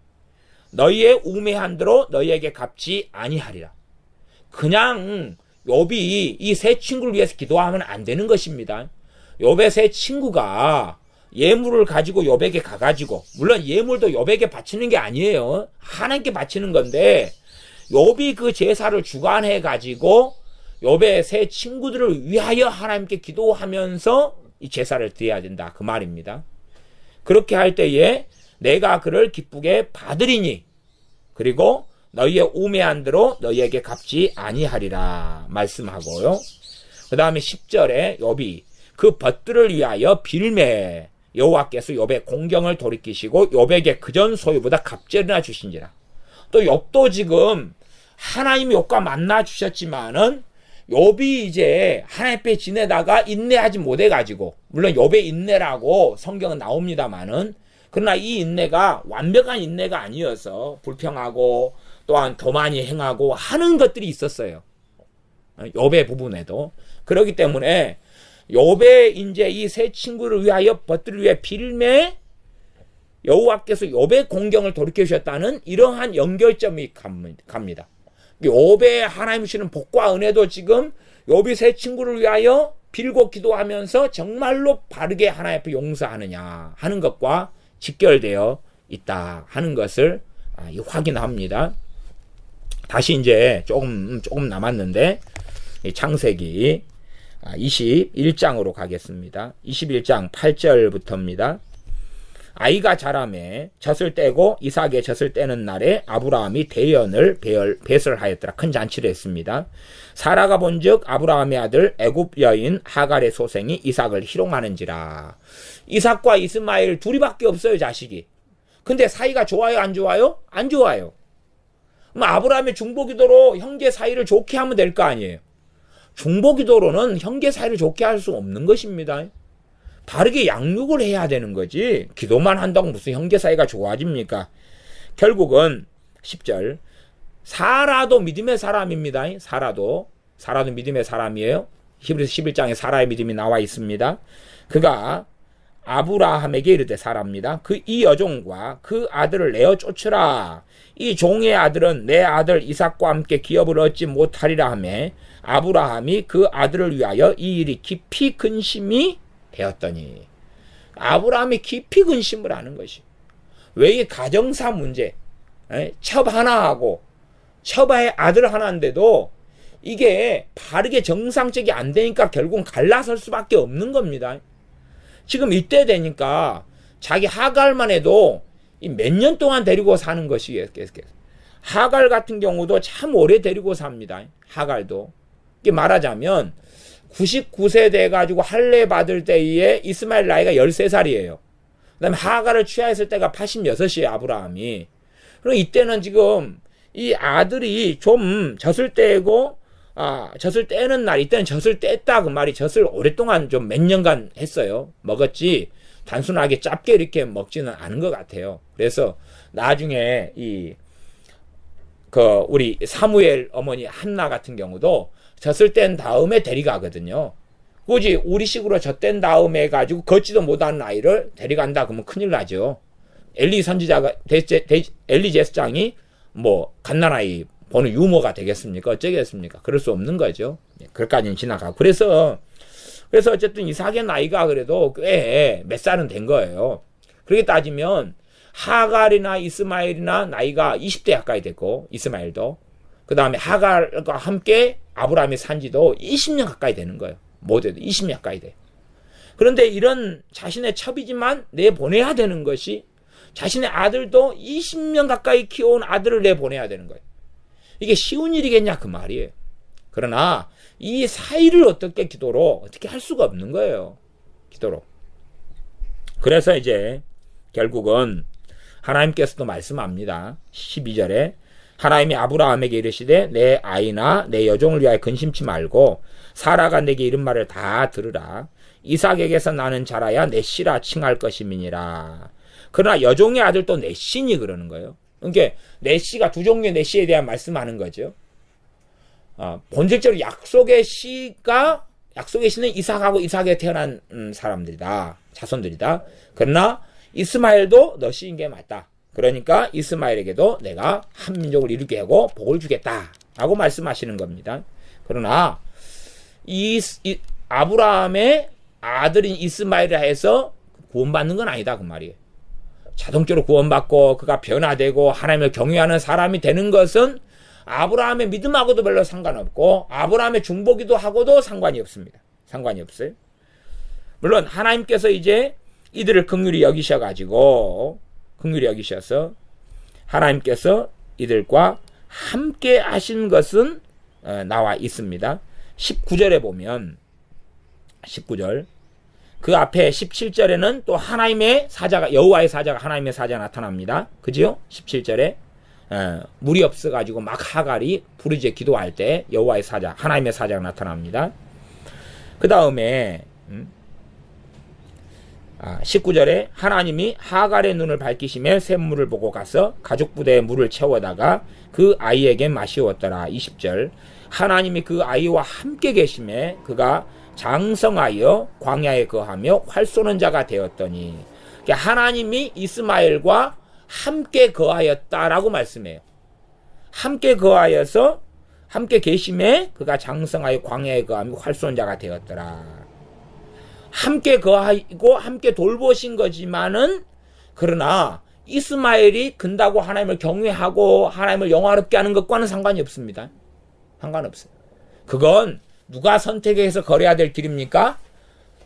Speaker 1: 너희의 우매한 대로 너희에게 갚지 아니하리라. 그냥 욥이 이 세 친구를 위해서 기도하면 안 되는 것입니다. 욥의 세 친구가 예물을 가지고 욥에게 가가지고, 물론 예물도 욥에게 바치는 게 아니에요. 하나님께 바치는 건데 욥이 그 제사를 주관해 가지고 욥의 세 친구들을 위하여 하나님께 기도하면서 이 제사를 드려야 된다 그 말입니다. 그렇게 할 때에 내가 그를 기쁘게 받으리니 그리고 너희의 우매한 대로 너희에게 갚지 아니하리라 말씀하고요. 그 다음에 10절에 욥이 그 벗들을 위하여 빌매 여호와께서 욥의 공경을 돌이키시고 욥에게 그전 소유보다 갑절이나 주신지라. 또 욥도 지금 하나님이 욥과 만나 주셨지만은 욥이 이제 하나님 앞에 지내다가 인내하지 못해 가지고, 물론 욥의 인내라고 성경은 나옵니다만은, 그러나 이 인내가 완벽한 인내가 아니어서 불평하고 또한 더 많이 행하고 하는 것들이 있었어요. 욥의 부분에도. 그렇기 때문에 욥의 이제 이 세 친구를 위하여 벗들을 위해 빌매 여호와께서 욥의 공경을 돌이켜 주셨다는 이러한 연결점이 갑니다. 욥의 하나님 주시는 복과 은혜도 지금 욥이 세 친구를 위하여 빌고 기도하면서 정말로 바르게 하나님 앞에 용서하느냐 하는 것과 직결되어 있다 하는 것을 확인합니다. 다시 이제 조금 남았는데 창세기 21장으로 가겠습니다. 21장 8절부터입니다. 아이가 자라매 젖을 떼고 이삭의 젖을 떼는 날에 아브라함이 대연을 배설하였더라. 큰 잔치를 했습니다. 사라가 본즉 아브라함의 아들 애굽 여인 하갈의 소생이 이삭을 희롱하는지라. 이삭과 이스마엘 둘이밖에 없어요, 자식이. 근데 사이가 좋아요, 안 좋아요? 안 좋아요. 그럼 아브라함의 중보기도로 형제 사이를 좋게 하면 될 거 아니에요. 중보기도로는 형제 사이를 좋게 할 수 없는 것입니다. 바르게 양육을 해야 되는 거지 기도만 한다고 무슨 형제 사이가 좋아집니까? 결국은 10절 사라도 믿음의 사람입니다. 사라도 믿음의 사람이에요. 히브리서 11장에 사라의 믿음이 나와 있습니다. 그가 아브라함에게 이르되 사라입니다. 이 여종과 그 아들을 내어 쫓으라. 이 종의 아들은 내 아들 이삭과 함께 기업을 얻지 못하리라 하며 아브라함이 그 아들을 위하여 이 일이 깊이 근심이 되었더니. 아브라함이 깊이 근심을 하는 것이. 왜 이 가정사 문제, 첩 하나하고 첩의 아들 하나인데도 이게 바르게 정상적이 안 되니까 결국은 갈라설 수밖에 없는 겁니다. 지금 이때 되니까 자기 하갈만 해도 몇 년 동안 데리고 사는 것이. 하갈 같은 경우도 참 오래 데리고 삽니다. 하갈도. 이게 말하자면 99세 돼가지고 할례 받을 때에 이스마엘 나이가 13살이에요. 그 다음에 하갈을 취하했을 때가 86이에요, 아브라함이. 그럼 이때는 지금 이 아들이 좀 젖을 떼고, 젖을 떼는 날, 이때는 젖을 뗐다, 그 말이 젖을 오랫동안 좀 몇 년간 했어요. 먹었지, 단순하게 짧게 이렇게 먹지는 않은 것 같아요. 그래서 나중에 우리 사무엘 어머니 한나 같은 경우도 젖을 뗀 다음에 데려가거든요. 굳이 우리식으로 젖 뗀 다음에 가지고 걷지도 못하는 아이를 데려간다 그러면 큰일 나죠. 엘리 선지자가, 엘리 제사장이 갓난아이 보는 유머가 되겠습니까? 어쩌겠습니까? 그럴 수 없는 거죠. 그럴까지는 지나가고. 그래서 어쨌든 이삭의 나이가 그래도 꽤 몇 살은 된 거예요. 그렇게 따지면 하갈이나 이스마엘이나 나이가 20대 가까이 됐고, 이스마엘도. 그 다음에 하갈과 함께 아브라함이 산 지도 20년 가까이 되는 거예요. 모두도 20년 가까이 돼. 그런데 이런 자신의 첩이지만 내보내야 되는 것이, 자신의 아들도 20년 가까이 키워온 아들을 내보내야 되는 거예요. 이게 쉬운 일이겠냐 그 말이에요. 그러나 이 사이를 어떻게 할 수가 없는 거예요. 기도로. 그래서 이제 결국은 하나님께서도 말씀합니다. 12절에 하나님이 아브라함에게 이르시되 내 아이나 내 여종을 위하여 근심치 말고 사라가 내게 이른 말을 다 들으라. 이삭에게서 나는 자라야 내 씨라 칭할 것임이니라. 그러나 여종의 아들도 내 씨니 그러는 거예요. 그러니까 내 씨가 두 종류의 내 씨에 대한 말씀하는 거죠. 본질적으로 약속의 씨는 이삭하고 이삭에 태어난 사람들이다. 자손들이다. 그러나 이스마엘도 너 씨인 게 맞다. 그러니까 이스마엘에게도 내가 한 민족을 이루게 하고 복을 주겠다 라고 말씀하시는 겁니다. 그러나 아브라함의 아들인 이스마엘이라 해서 구원받는 건 아니다 그 말이에요. 자동적으로 구원받고 그가 변화되고 하나님을 경외하는 사람이 되는 것은 아브라함의 믿음하고도 별로 상관없고 아브라함의 중보기도 하고도 상관이 없습니다. 상관이 없어요. 물론 하나님께서 이제 이들을 긍휼히 여기셔서 하나님께서 이들과 함께 하신 것은 나와 있습니다. 19절에 보면 19절 그 앞에 17절에는 또 하나님의 사자가, 여호와의 사자가, 하나님의 사자가 나타납니다. 그죠? 17절에 물이 없어가지고 막 하갈이 부르짖어 기도할 때 여호와의 사자, 하나님의 사자가 나타납니다. 그 다음에 19절에 하나님이 하갈의 눈을 밝히시며 샘물을 보고 가서 가죽 부대에 물을 채워다가 그 아이에게 마시웠더라. 20절 하나님이 그 아이와 함께 계심에 그가 장성하여 광야에 거하며 활 쏘는 자가 되었더니, 그러니까 하나님이 이스마엘과 함께 거하였다라고 말씀해요. 함께 거하여서 함께 계심에 그가 장성하여 광야에 거하며 활 쏘는 자가 되었더라. 함께 거하고 함께 돌보신 거지만은, 그러나 이스마엘이 근다고 하나님을 경외하고 하나님을 영화롭게 하는 것과는 상관이 없습니다. 상관없어요. 그건 누가 선택해서 걸어야 될 길입니까?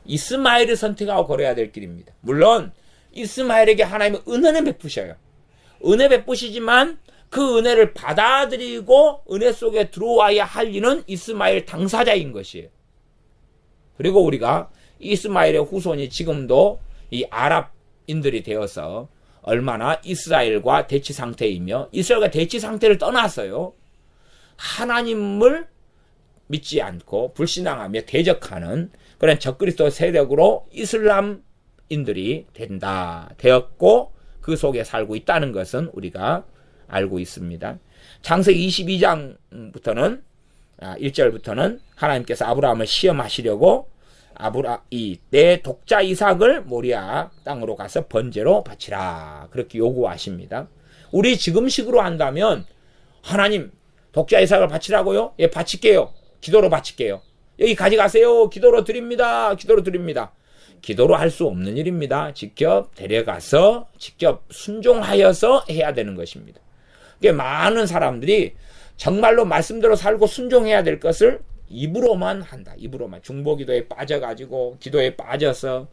Speaker 1: 이스마엘이 선택하고 걸어야 될 길입니다. 물론 이스마엘에게 하나님은 은혜는 베푸셔요. 은혜 베푸시지만 그 은혜를 받아들이고 은혜 속에 들어와야 할 일은 이스마엘 당사자인 것이에요. 그리고 우리가 이스마엘의 후손이 지금도 이 아랍인들이 되어서 얼마나 이스라엘과 대치 상태이며, 이스라엘과 대치 상태를 떠나서요, 하나님을 믿지 않고 불신앙하며 대적하는 그런 적그리스도 세력으로 이슬람인들이 되었고 그 속에 살고 있다는 것은 우리가 알고 있습니다. 창세기 22장부터는 1절부터는 하나님께서 아브라함을 시험하시려고 내 독자 이삭을 모리아 땅으로 가서 번제로 바치라, 그렇게 요구하십니다. 우리 지금식으로 한다면 하나님 독자 이삭을 바치라고요? 예, 바칠게요. 기도로 바칠게요. 여기 가져가세요. 기도로 드립니다. 기도로 드립니다. 기도로 할 수 없는 일입니다. 직접 데려가서 직접 순종하여서 해야 되는 것입니다. 많은 사람들이 정말로 말씀대로 살고 순종해야 될 것을 입으로만 한다. 입으로만. 중보기도에 빠져가지고 기도에 빠져서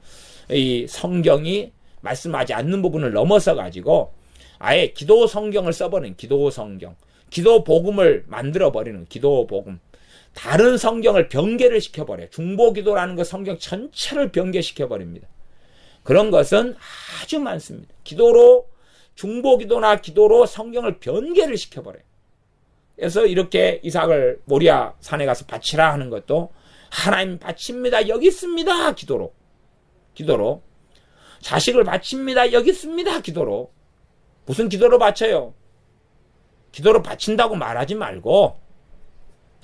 Speaker 1: 이 성경이 말씀하지 않는 부분을 넘어서 가지고 아예 기도 성경을 써버리는 기도 성경, 기도 복음을 만들어 버리는 기도 복음, 다른 성경을 변개를 시켜버려요. 중보기도라는 그 성경 전체를 변개시켜버립니다. 그런 것은 아주 많습니다. 기도로, 중보기도나 기도로 성경을 변개를 시켜버려요. 그래서 이렇게 이삭을 모리아 산에 가서 바치라 하는 것도 하나님 바칩니다. 여기 있습니다. 기도로. 자식을 바칩니다. 여기 있습니다. 기도로. 무슨 기도로 바쳐요? 기도로 바친다고 말하지 말고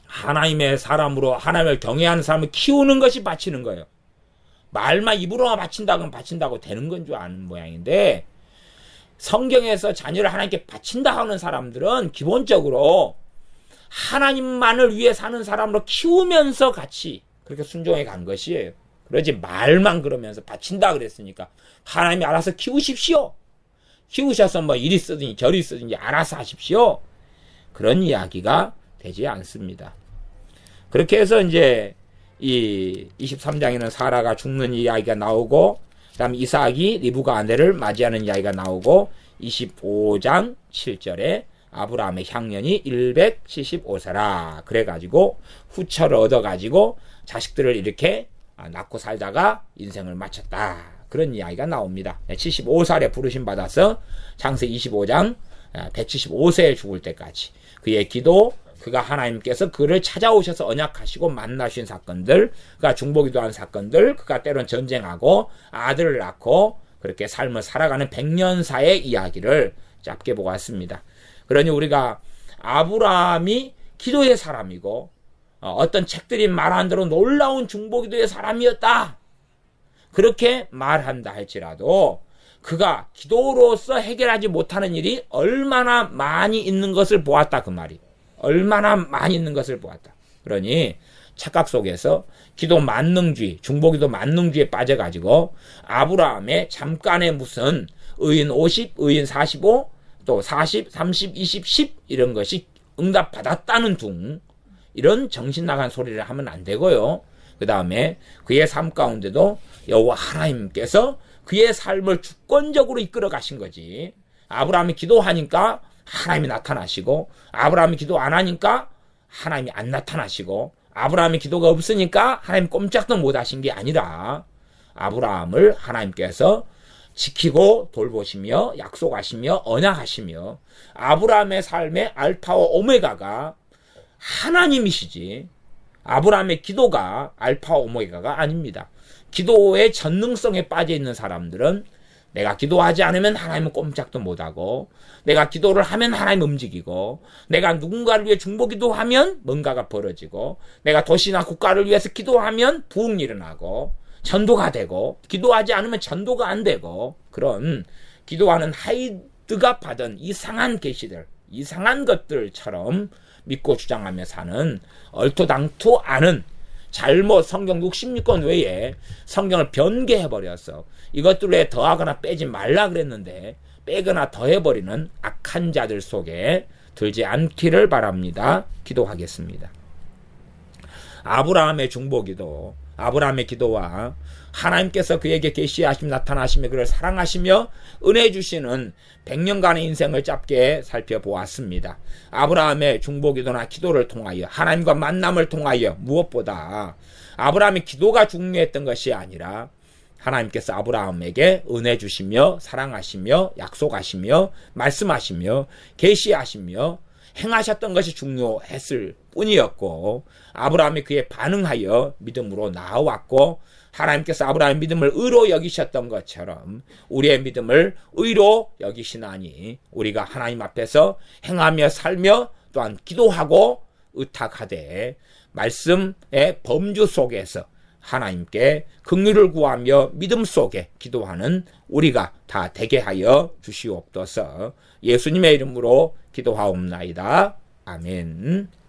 Speaker 1: 하나님의 사람으로 하나님을 경외하는 사람을 키우는 것이 바치는 거예요. 말만 입으로만 바친다고 되는 건 줄 아는 모양인데, 성경에서 자녀를 하나님께 바친다 하는 사람들은 기본적으로 하나님만을 위해 사는 사람으로 키우면서 같이 그렇게 순종해 간 것이에요. 그러지 말만 그러면서 바친다 그랬으니까 하나님이 알아서 키우십시오. 키우셔서 뭐 이리 쓰든지 저리 쓰든지 알아서 하십시오. 그런 이야기가 되지 않습니다. 그렇게 해서 이제 이 23장에는 사라가 죽는 이야기가 나오고, 그 다음에 이삭이 리브가 아내를 맞이하는 이야기가 나오고, 25장 7절에 아브라함의 향년이 175세라 그래가지고 후처를 얻어가지고 자식들을 이렇게 낳고 살다가 인생을 마쳤다, 그런 이야기가 나옵니다. 75살에 부르심 받아서 창세기 25장 175세에 죽을 때까지 그의 기도, 그가 하나님께서 그를 찾아오셔서 언약하시고 만나신 사건들, 그가 중보기도한 사건들, 그가 때론 전쟁하고 아들을 낳고 그렇게 삶을 살아가는 100년사의 이야기를 짧게 보았습니다. 그러니 우리가 아브라함이 기도의 사람이고 어떤 책들이 말한 대로 놀라운 중보기도의 사람이었다, 그렇게 말한다 할지라도 그가 기도로서 해결하지 못하는 일이 얼마나 많이 있는 것을 보았다, 그 말이. 얼마나 많이 있는 것을 보았다. 그러니 착각 속에서 기도 만능주의, 중보기도 만능주의에 빠져가지고 아브라함의 잠깐의 무슨 의인 50, 의인 45, 또 40, 30, 20, 10 이런 것이 응답받았다는 둥, 이런 정신 나간 소리를 하면 안 되고요. 그 다음에 그의 삶 가운데도 여호와 하나님께서 그의 삶을 주권적으로 이끌어 가신 거지. 아브라함이 기도하니까 하나님이 나타나시고, 아브라함이 기도 안 하니까 하나님이 안 나타나시고, 아브라함이 기도가 없으니까 하나님 꼼짝도 못 하신 게 아니라 아브라함을 하나님께서 지키고 돌보시며 약속하시며 언약하시며 아브라함의 삶의 알파와 오메가가 하나님이시지 아브라함의 기도가 알파와 오메가가 아닙니다. 기도의 전능성에 빠져 있는 사람들은 내가 기도하지 않으면 하나님은 꼼짝도 못하고 내가 기도를 하면 하나님 움직이고 내가 누군가를 위해 중보기도 하면 뭔가가 벌어지고 내가 도시나 국가를 위해서 기도하면 부흥이 일어나고 전도가 되고 기도하지 않으면 전도가 안 되고 그런 기도하는 하이드가 받은 이상한 계시들 이상한 것들처럼 믿고 주장하며 사는 얼토당토 않은 잘못 성경 66권 외에 성경을 변개해버려서 이것들에 더하거나 빼지 말라 그랬는데 빼거나 더해버리는 악한 자들 속에 들지 않기를 바랍니다. 기도하겠습니다. 아브라함의 중보기도 아브라함의 기도와 하나님께서 그에게 계시하시며 나타나시며 그를 사랑하시며 은혜 주시는 100년간의 인생을 짧게 살펴보았습니다. 아브라함의 중보기도나 기도를 통하여 하나님과 만남을 통하여 무엇보다 아브라함의 기도가 중요했던 것이 아니라 하나님께서 아브라함에게 은혜 주시며 사랑하시며 약속하시며 말씀하시며 계시하시며 행하셨던 것이 중요했을 뿐이었고 아브라함이 그에 반응하여 믿음으로 나아왔고 하나님께서 아브라함의 믿음을 의로 여기셨던 것처럼 우리의 믿음을 의로 여기시나니 우리가 하나님 앞에서 행하며 살며 또한 기도하고 의탁하되 말씀의 범주 속에서 하나님께 긍휼을 구하며 믿음 속에 기도하는 우리가 다 되게 하여 주시옵소서. 예수님의 이름으로 기도하옵나이다. 아멘.